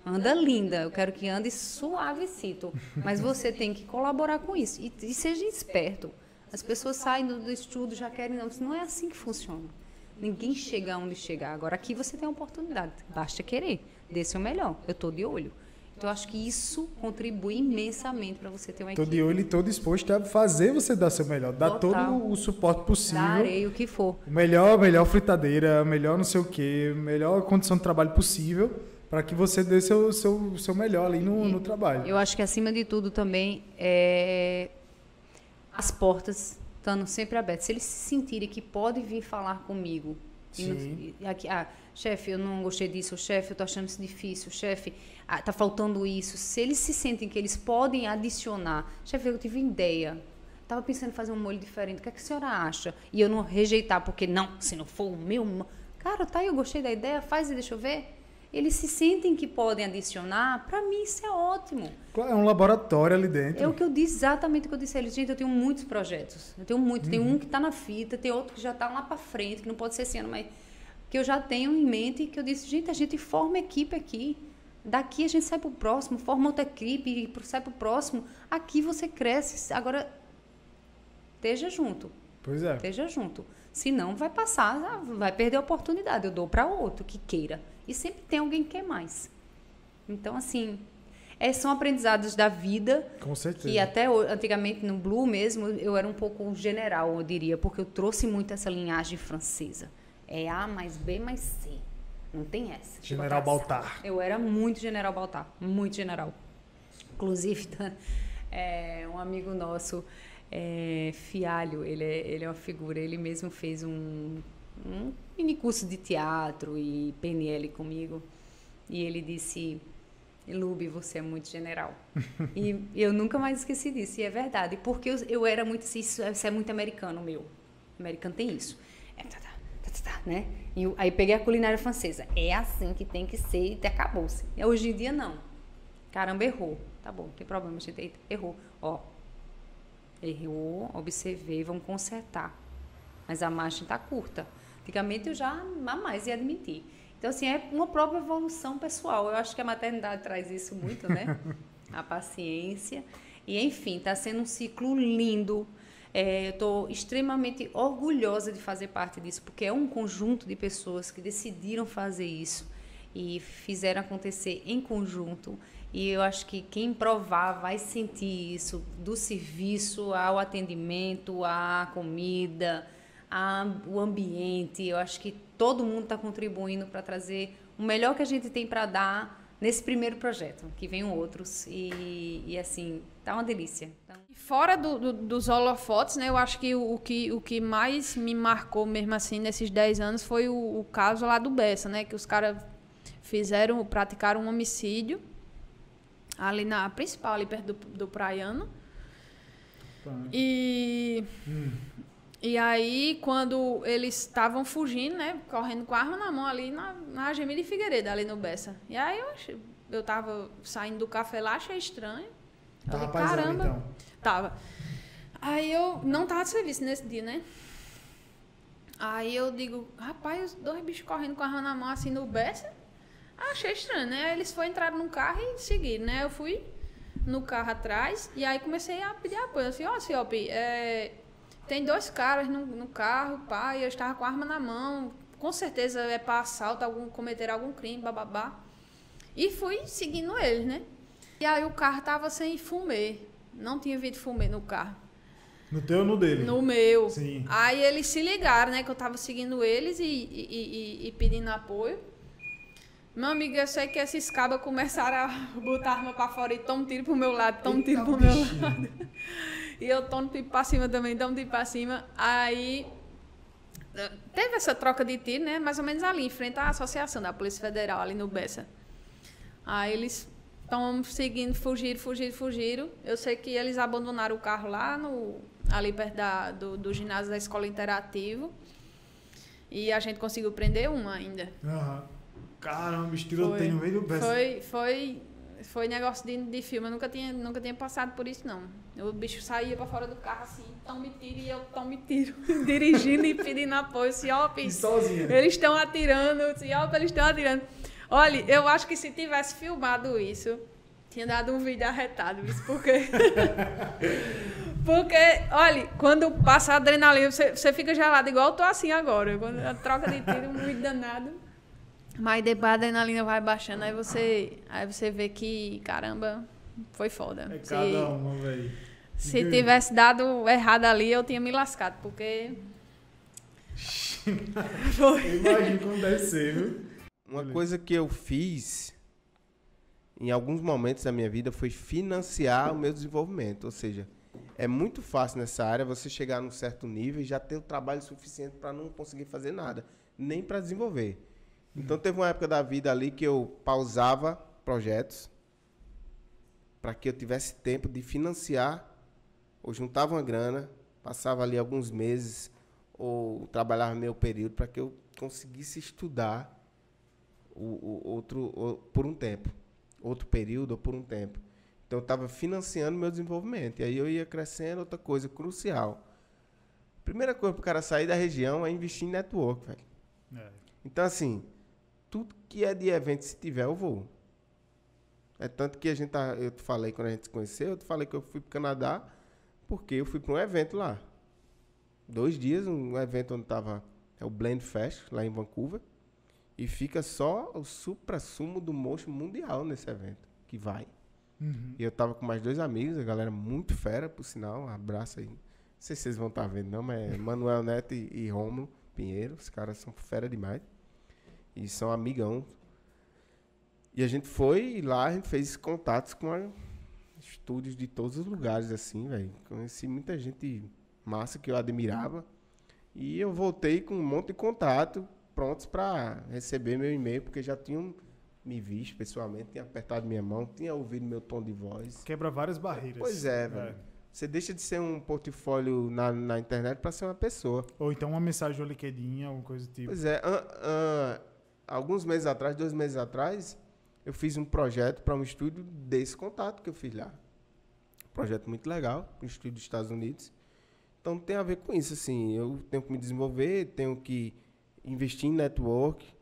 Anda linda, eu quero que ande suavecito. Mas você tem que colaborar com isso. E seja esperto. As pessoas saem do estudo, já querem... Não é assim que funciona. Ninguém chega onde chegar. Agora, aqui você tem a oportunidade. Basta querer. Dê seu melhor. Eu estou de olho. Então, eu acho que isso contribui imensamente para você ter uma equipe. Estou de olho e estou disposto a fazer você dar seu melhor. Dar todo o suporte possível. Darei o que for. Melhor fritadeira, melhor não sei o quê, melhor condição de trabalho possível, para que você dê seu melhor ali no trabalho. Eu acho que, acima de tudo, também, as portas estando sempre abertas. Se eles se sentirem que podem vir falar comigo, chefe, eu não gostei disso, chefe, eu estou achando isso difícil, chefe, está faltando isso. Se eles se sentem que eles podem adicionar, chefe, eu tive ideia, estava pensando em fazer um molho diferente, o que a senhora acha? E eu não rejeitar, porque não, se não for o meu... Cara, eu gostei da ideia, faz e deixa eu ver. Eles se sentem que podem adicionar, para mim isso é ótimo. É um laboratório ali dentro. É o que eu disse, exatamente o que eu disse a eles. Gente, eu tenho muitos projetos. Eu tenho muito. Tem um que está na fita, tem outro que já está lá para frente, que não pode ser esse ano, mas que eu já tenho em mente, que eu disse, gente, a gente forma equipe aqui. Daqui a gente sai para o próximo, forma outra equipe, sai para o próximo. Aqui você cresce. Agora, esteja junto. Pois é. Esteja junto. Senão vai passar, vai perder a oportunidade. Eu dou para outro que queira. E sempre tem alguém que quer mais. Então, assim, são aprendizados da vida. Com certeza. Que até antigamente no Blue mesmo, eu era um pouco general, eu diria, porque eu trouxe muito essa linhagem francesa. É A mais B mais C. Não tem essa. General Baltar. Eu era muito General Baltar. Muito general. Inclusive, um amigo nosso, Fialho, ele é uma figura, ele mesmo fez um mini curso de teatro e PNL comigo. E ele disse, Lube, você é muito general. E eu nunca mais esqueci disso. E é verdade. Porque eu era muito... Isso é muito americano, meu. O americano tem isso. Né? E aí peguei a culinária francesa. É assim que tem que ser e acabou-se. Hoje em dia, não. Caramba, errou. Tá bom, não tem problema, gente. Errou. Errou, observei, vamos consertar. Mas a margem está curta. Antigamente eu jamais ia admitir. Então, assim, é uma própria evolução pessoal. Eu acho que a maternidade traz isso muito, né? A paciência. E, enfim, está sendo um ciclo lindo. Eu estou extremamente orgulhosa de fazer parte disso, porque é um conjunto de pessoas que decidiram fazer isso e fizeram acontecer em conjunto. E eu acho que quem provar vai sentir isso, do serviço ao atendimento, à comida, o ambiente. Eu acho que todo mundo está contribuindo para trazer o melhor que a gente tem para dar nesse primeiro projeto, que venham outros. E assim, tá uma delícia. Então... Fora dos holofotes, né, eu acho que o que mais me marcou mesmo assim nesses 10 anos foi o caso lá do Bessa, né, que os caras praticaram um homicídio ali na principal, ali perto do Praiano. E E aí, quando eles estavam fugindo, né? Correndo com a arma na mão ali na Gemini Figueiredo, ali no Bessa. E aí eu tava saindo do café lá, achei estranho. Tá, Falei, rapaz, caramba. então. Tava. Aí eu não tava de serviço nesse dia, né? Aí eu digo, rapaz, os 2 bichos correndo com a arma na mão assim no Bessa. Achei estranho, né? Aí eles entraram num carro e seguiram, né? Eu fui no carro atrás e aí comecei a pedir apoio. Assim, ó, Ciope, tem 2 caras no carro, pá, e eu estava com a arma na mão. Com certeza é para assalto, cometer algum crime, bababá. E fui seguindo eles, né? E aí o carro tava sem fumê. Não tinha vidro fumê no carro. No teu ou no dele? No meu. Sim. Aí eles se ligaram, né? Que eu tava seguindo eles e pedindo apoio. Meu amigo, eu sei que esses cabas começaram a botar a arma pra fora e toma um tiro pro meu lado, toma um tiro pro meu lado. E eu tomo tiro pra cima também, tomo um tiro pra cima. Aí teve essa troca de tiro, né? Mais ou menos ali, em frente à associação da Polícia Federal, ali no Bessa. Aí eles estão seguindo, fugiram. Eu sei que eles abandonaram o carro lá ali perto do ginásio da Escola Interativo. E a gente conseguiu prender uma ainda. Aham. Caramba, tiroteio no meio do Bessa. Foi negócio de filme. Eu nunca tinha passado por isso, não. O bicho saía pra fora do carro assim, tome tiro, e eu tome tiro. Dirigindo e pedindo apoio. Ciope, sozinha. Eles estão atirando. Ciope, eles estão atirando. Olha, eu acho que se tivesse filmado isso, tinha dado um vídeo arretado. Isso porque... Porque, olha, quando passa a adrenalina, você fica gelado, igual eu tô assim agora. Quando a troca de tiro, muito danado. Mas depois a adrenalina vai baixando, aí você vê que, caramba, foi foda. É cada uma, velho. Se tivesse dado errado ali, eu tinha me lascado, porque... Imagina como deve ser, viu? Uma coisa que eu fiz em alguns momentos da minha vida foi financiar o meu desenvolvimento. Ou seja, é muito fácil nessa área você chegar num certo nível e já ter o trabalho suficiente para não conseguir fazer nada, nem para desenvolver. Então, teve uma época da vida ali que eu pausava projetos para que eu tivesse tempo de financiar, ou juntava uma grana, passava ali alguns meses, ou trabalhava meio período, para que eu conseguisse estudar por um tempo. Outro período ou por um tempo. Então, eu estava financiando meu desenvolvimento. E aí eu ia crescendo. Outra coisa crucial. Primeira coisa para o cara sair da região é investir em network, velho. Então, assim... Tudo que é de evento, se tiver, eu vou. É tanto que eu te falei, quando a gente se conheceu, eu te falei que eu fui para o Canadá, porque eu fui para um evento lá. 2 dias, um evento onde estava o Blend Fest, lá em Vancouver, e fica só o supra-sumo do mocho mundial nesse evento, que vai. Uhum. E eu estava com mais 2 amigos, a galera muito fera, por sinal, um abraço aí. Não sei se vocês vão estar vendo, não, mas Manuel Neto e Rômulo Pinheiro, os caras são fera demais. E são amigão. E a gente foi e lá a gente fez contatos com estúdios de todos os lugares, assim, velho. Conheci muita gente massa que eu admirava. E eu voltei com um monte de contato prontos para receber meu e-mail, porque já tinham me visto pessoalmente, tinham apertado minha mão, tinham ouvido meu tom de voz. Quebra várias barreiras. Pois é, velho. Você deixa de ser um portfólio na internet para ser uma pessoa. Ou então uma mensagem no LinkedIn, alguma coisa do tipo. Pois é. Alguns meses atrás, 2 meses atrás, eu fiz um projeto para um estúdio desse contato que eu fiz lá. Um projeto muito legal, um estúdio dos Estados Unidos. Então tem a ver com isso, assim, eu tenho que me desenvolver, tenho que investir em network,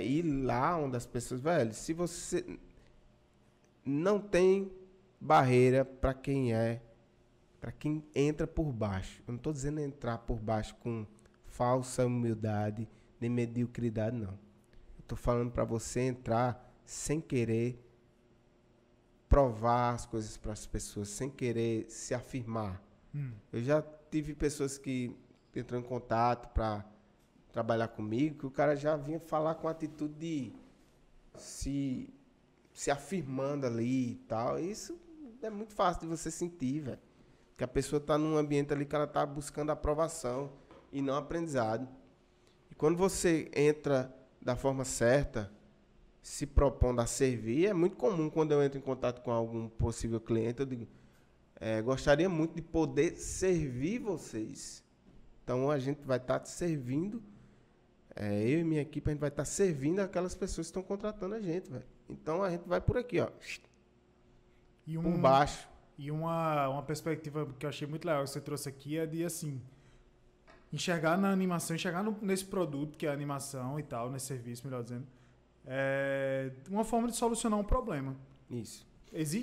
ir lá onde as pessoas... Velho, se você não tem barreira para quem entra por baixo. Eu não estou dizendo entrar por baixo com falsa humildade, nem mediocridade, não. Estou falando para você entrar sem querer provar as coisas para as pessoas, sem querer se afirmar. Eu já tive pessoas que entram em contato para trabalhar comigo, que o cara já vinha falar com atitude de se afirmando ali e tal. Isso é muito fácil de você sentir, velho. Que a pessoa está num ambiente ali que ela está buscando aprovação e não aprendizado. E quando você entra da forma certa, se propondo a servir, é muito comum quando eu entro em contato com algum possível cliente, eu digo, gostaria muito de poder servir vocês. Então, a gente vai estar servindo, eu e minha equipe, a gente vai estar servindo aquelas pessoas que estão contratando a gente, velho. Então, a gente vai por aqui, ó, por baixo. E uma perspectiva que eu achei muito legal que você trouxe aqui é de, assim, enxergar na animação, enxergar nesse produto que é a animação e tal, nesse serviço, melhor dizendo, uma forma de solucionar um problema. Isso.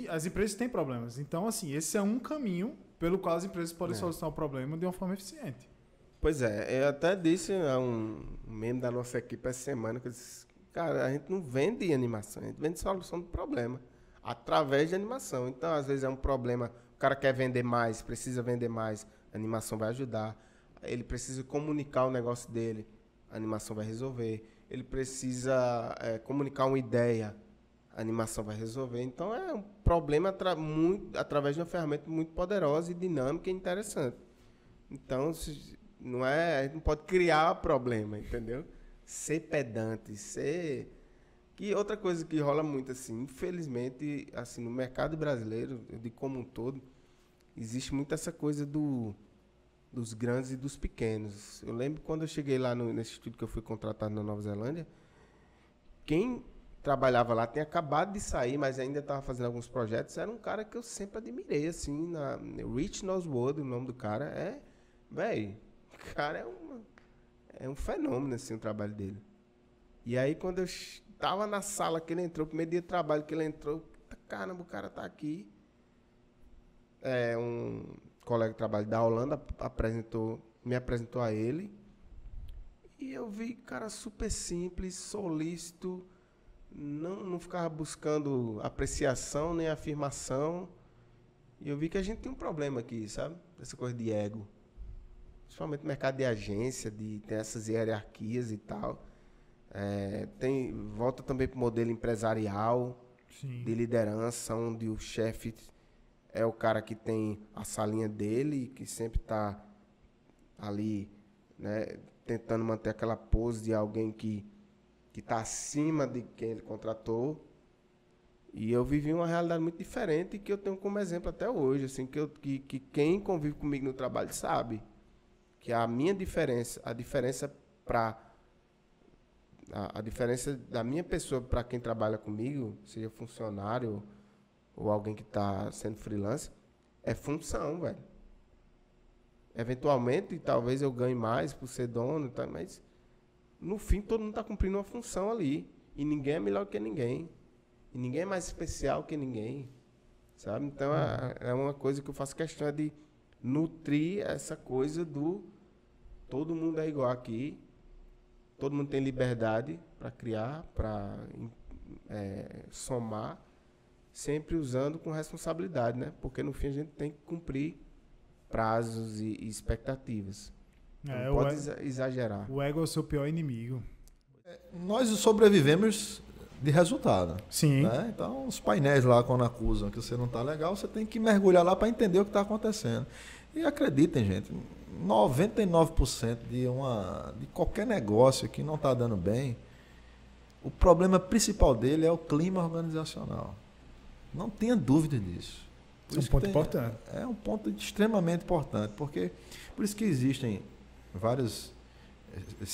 As empresas têm problemas. Então, assim, esse é um caminho pelo qual as empresas podem solucionar o problema de uma forma eficiente. Pois é, eu até disse a um membro da nossa equipe essa semana, que eu disse, cara, a gente não vende animação, a gente vende solução do problema, através de animação. Então, às vezes é um problema, o cara quer vender mais, precisa vender mais, a animação vai ajudar. Ele precisa comunicar o negócio dele, a animação vai resolver. Ele precisa comunicar uma ideia, a animação vai resolver. Então, é um problema através de uma ferramenta muito poderosa e dinâmica e interessante. Então, a gente não pode criar problema, entendeu? Ser pedante, E outra coisa que rola muito, assim, infelizmente, assim, no mercado brasileiro, de como um todo, existe muito essa coisa dos grandes e dos pequenos. Eu lembro quando eu cheguei lá nesse estúdio que eu fui contratado na Nova Zelândia, quem trabalhava lá tinha acabado de sair, mas ainda estava fazendo alguns projetos, era um cara que eu sempre admirei, assim, Rich Noswood, o nome do cara, velho, o cara é um fenômeno, assim, o trabalho dele. E aí, quando eu estava na sala que ele entrou, o primeiro dia de trabalho que ele entrou, caramba, o cara tá aqui. Um colega de trabalho da Holanda me apresentou a ele. E eu vi, cara, super simples, solícito, não ficava buscando apreciação nem afirmação. E eu vi que a gente tem um problema aqui, sabe? Essa coisa de ego. Principalmente no mercado de agência, tem essas hierarquias e tal. Volta também para o modelo empresarial, sim, de liderança, onde o chefe é o cara que tem a salinha dele, que sempre está ali, né, tentando manter aquela pose de alguém que está acima de quem ele contratou. E eu vivi uma realidade muito diferente que eu tenho como exemplo até hoje, assim, que quem convive comigo no trabalho sabe que a minha diferença, a diferença da minha pessoa para quem trabalha comigo, seja funcionário ou alguém que está sendo freelance, é função, velho. Eventualmente, talvez eu ganhe mais por ser dono, tá? Mas no fim todo mundo está cumprindo uma função ali. E ninguém é melhor que ninguém. E ninguém é mais especial que ninguém. Sabe? Então é uma coisa que eu faço questão de nutrir essa coisa do todo mundo é igual aqui. Todo mundo tem liberdade para criar, para somar, sempre usando com responsabilidade, né? Porque no fim a gente tem que cumprir prazos e expectativas. Não pode exagerar. O ego é o seu pior inimigo. Nós sobrevivemos de resultado. Sim. Né? Então, os painéis lá, quando acusam que você não está legal, você tem que mergulhar lá para entender o que está acontecendo. E acreditem, gente, 99% de qualquer negócio que não está dando bem, o problema principal dele é o clima organizacional. Não tenha dúvida disso. Isso é um ponto importante. É um ponto extremamente importante, porque por isso que existem vários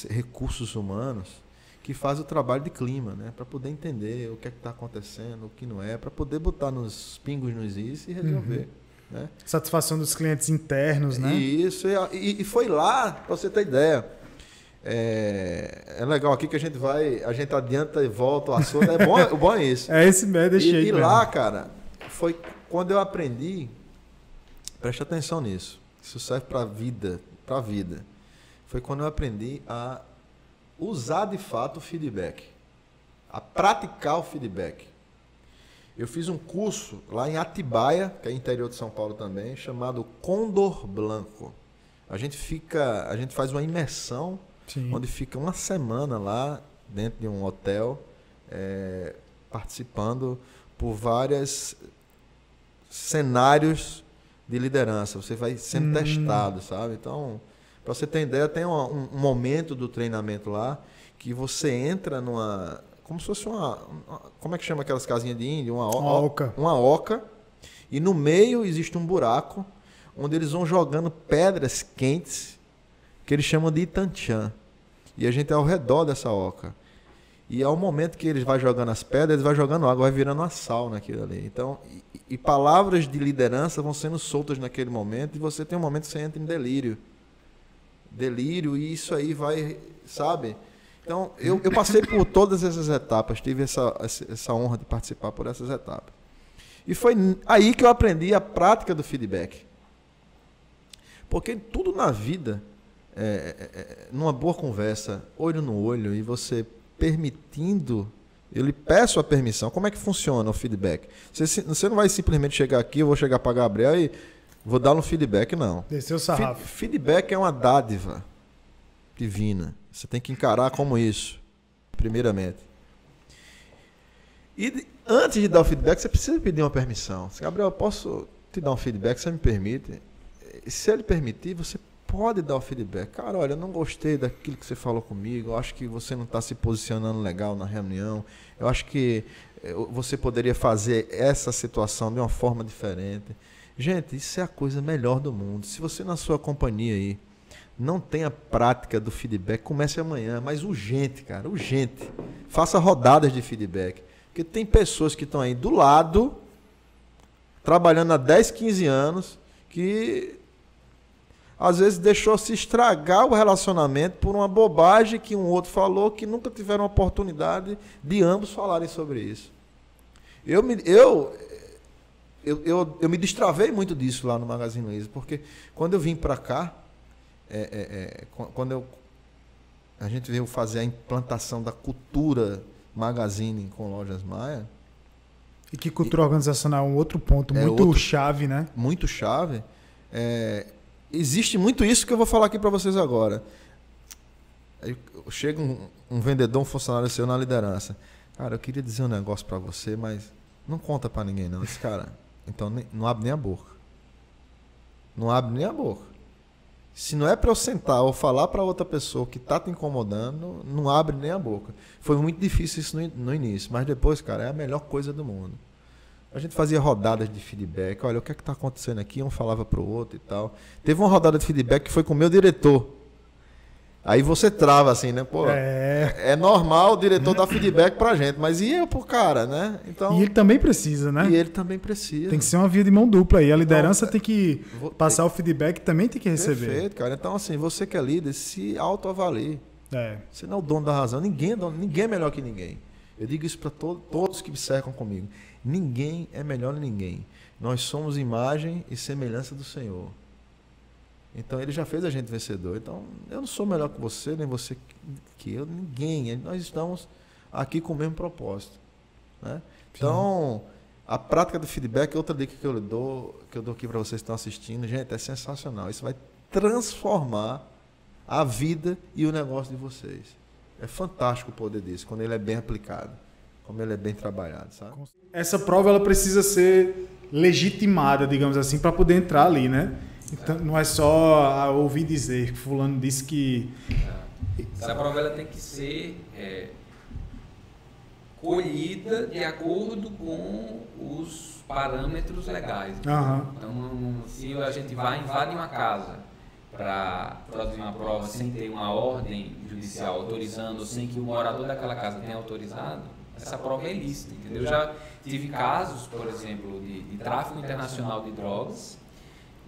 recursos humanos que fazem o trabalho de clima, né? Para poder entender o que é que está acontecendo, o que não é, para poder botar nos pingos nos is e resolver. Né? Satisfação dos clientes internos, né? Isso, e foi lá, para você ter ideia. É legal aqui que a gente adianta e volta o assunto. O bom é isso. É esse médio E lá, cara, foi quando eu aprendi, preste atenção nisso, isso serve para a vida. Foi quando eu aprendi a usar de fato o feedback, a praticar o feedback. Eu fiz um curso lá em Atibaia, que é interior de São Paulo também, chamado Condor Blanco. A gente faz uma imersão, sim, onde fica uma semana lá dentro de um hotel, participando por vários cenários de liderança. Você vai sendo testado, sabe? Então, para você ter ideia, tem um momento do treinamento lá que você entra como se fosse como é que chama aquelas casinhas de índio? Uma oca. Uma oca. E no meio existe um buraco onde eles vão jogando pedras quentes que eles chamam de Itanchã. E a gente é ao redor dessa oca. E ao momento que eles vai jogando as pedras, eles vai jogando água, vai virando uma sal naquilo ali. Então, e palavras de liderança vão sendo soltas naquele momento, e você tem um momento que você entra em delírio. Delírio, e isso aí vai, sabe? Então, eu passei por todas essas etapas, tive essa honra de participar por essas etapas. E foi aí que eu aprendi a prática do feedback. Porque tudo na vida, numa boa conversa, olho no olho, e você permitindo, eu lhe peço a permissão. Como é que funciona o feedback? Você não vai simplesmente chegar aqui, eu vou chegar para Gabriel e vou dar um feedback, não. Desceu o sarrafo. Feedback é uma dádiva divina. Você tem que encarar como isso, primeiramente. E antes de dar o feedback, você precisa pedir uma permissão. Gabriel, eu posso te dar um feedback? Você me permite? Se ele permitir, você pode dar o feedback. Cara, olha, eu não gostei daquilo que você falou comigo. Eu acho que você não está se posicionando legal na reunião. Eu acho que você poderia fazer essa situação de uma forma diferente. Gente, isso é a coisa melhor do mundo. Se você na sua companhia aí não tem a prática do feedback, comece amanhã, mas urgente, cara, urgente. Faça rodadas de feedback. Porque tem pessoas que estão aí do lado, trabalhando há 10, 15 anos, que às vezes deixou se estragar o relacionamento por uma bobagem que um outro falou, que nunca tiveram a oportunidade de ambos falarem sobre isso. Eu me destravei muito disso lá no Magazine Luiza, porque quando eu vim para cá, quando a gente veio fazer a implantação da cultura Magazine com Lojas Maia. E que cultura organizacional é um outro ponto muito chave, né? Muito chave. Existe muito isso que eu vou falar aqui para vocês agora. Aí chega um vendedor, um funcionário seu na liderança. Cara, eu queria dizer um negócio para você, mas não conta para ninguém não. Esse cara, então não abre nem a boca. Não abre nem a boca. Se não é para eu sentar ou falar para outra pessoa que está te incomodando, não abre nem a boca. Foi muito difícil isso no início, mas depois, cara, é a melhor coisa do mundo. A gente fazia rodadas de feedback. Olha, o que é que está acontecendo aqui? Um falava para o outro e tal. Teve uma rodada de feedback que foi com o meu diretor. Aí você trava assim, né? Pô, é normal o diretor dar feedback pra gente, mas e eu pro cara, né? Então, e ele também precisa, né? E ele também precisa. Tem que ser uma via de mão dupla aí. A liderança tem que passar o feedback, também tem que receber. Perfeito, cara. Então, assim, você que é líder, se autoavalie. Você não é o dono da razão. Ninguém é melhor que ninguém. Eu digo isso para todos que me cercam comigo. Ninguém é melhor que ninguém. Nós somos imagem e semelhança do Senhor. Então, ele já fez a gente vencedor. Então, eu não sou melhor que você, nem você que eu, ninguém. Nós estamos aqui com o mesmo propósito. Né? Então, a prática do feedback é outra dica que eu dou aqui para vocês que estão assistindo. Gente, é sensacional. Isso vai transformar a vida e o negócio de vocês. É fantástico o poder disso, quando ele é bem aplicado, como ele é bem trabalhado, sabe? Essa prova ela precisa ser legitimada, digamos assim, para poder entrar ali, né? Então, não é só ouvir dizer que fulano disse que... Essa prova ela tem que ser colhida de acordo com os parâmetros legais. Então, se a gente invade uma casa para produzir uma prova sem ter uma ordem judicial autorizando, sem que o morador daquela casa tenha autorizado, essa prova é ilícita, entendeu? Eu já tive casos, por exemplo, de tráfico internacional de drogas,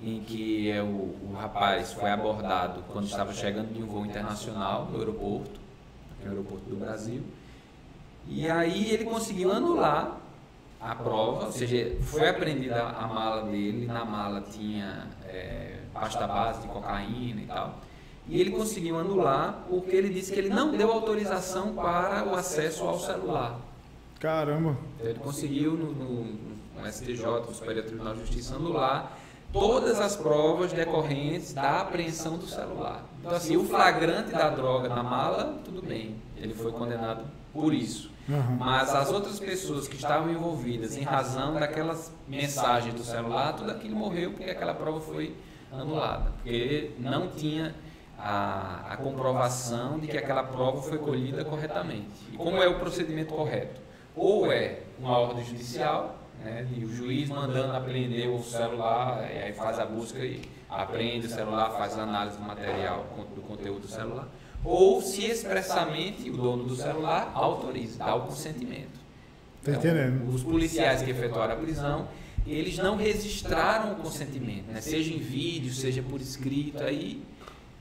em que o rapaz foi abordado quando estava chegando de um voo internacional no aeroporto, no aeroporto do Brasil, e aí ele conseguiu anular a prova, ou seja, foi apreendida a mala dele, na mala tinha pasta base de cocaína e tal, e ele conseguiu anular porque ele disse que ele não deu autorização para o acesso ao celular. Caramba! Então ele conseguiu no STJ, no Superior Tribunal de Justiça, anular todas as provas decorrentes da apreensão do celular. Então, assim, o flagrante da droga na mala, tudo bem, ele foi condenado por isso. Mas as outras pessoas que estavam envolvidas em razão daquelas mensagens do celular, tudo aquilo morreu porque aquela prova foi anulada, porque não tinha a comprovação de que aquela prova foi colhida corretamente. E como é o procedimento correto? Ou é uma ordem judicial, né? E o juiz mandando apreender o celular, e aí faz a busca e apreende o celular, faz a análise do material, do conteúdo do celular. Ou se expressamente o dono do celular autoriza, dá o consentimento. Tá entendendo? Os policiais que efetuaram a prisão, eles não registraram o consentimento, né? Seja em vídeo, seja por escrito, aí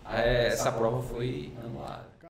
essa prova foi anulada.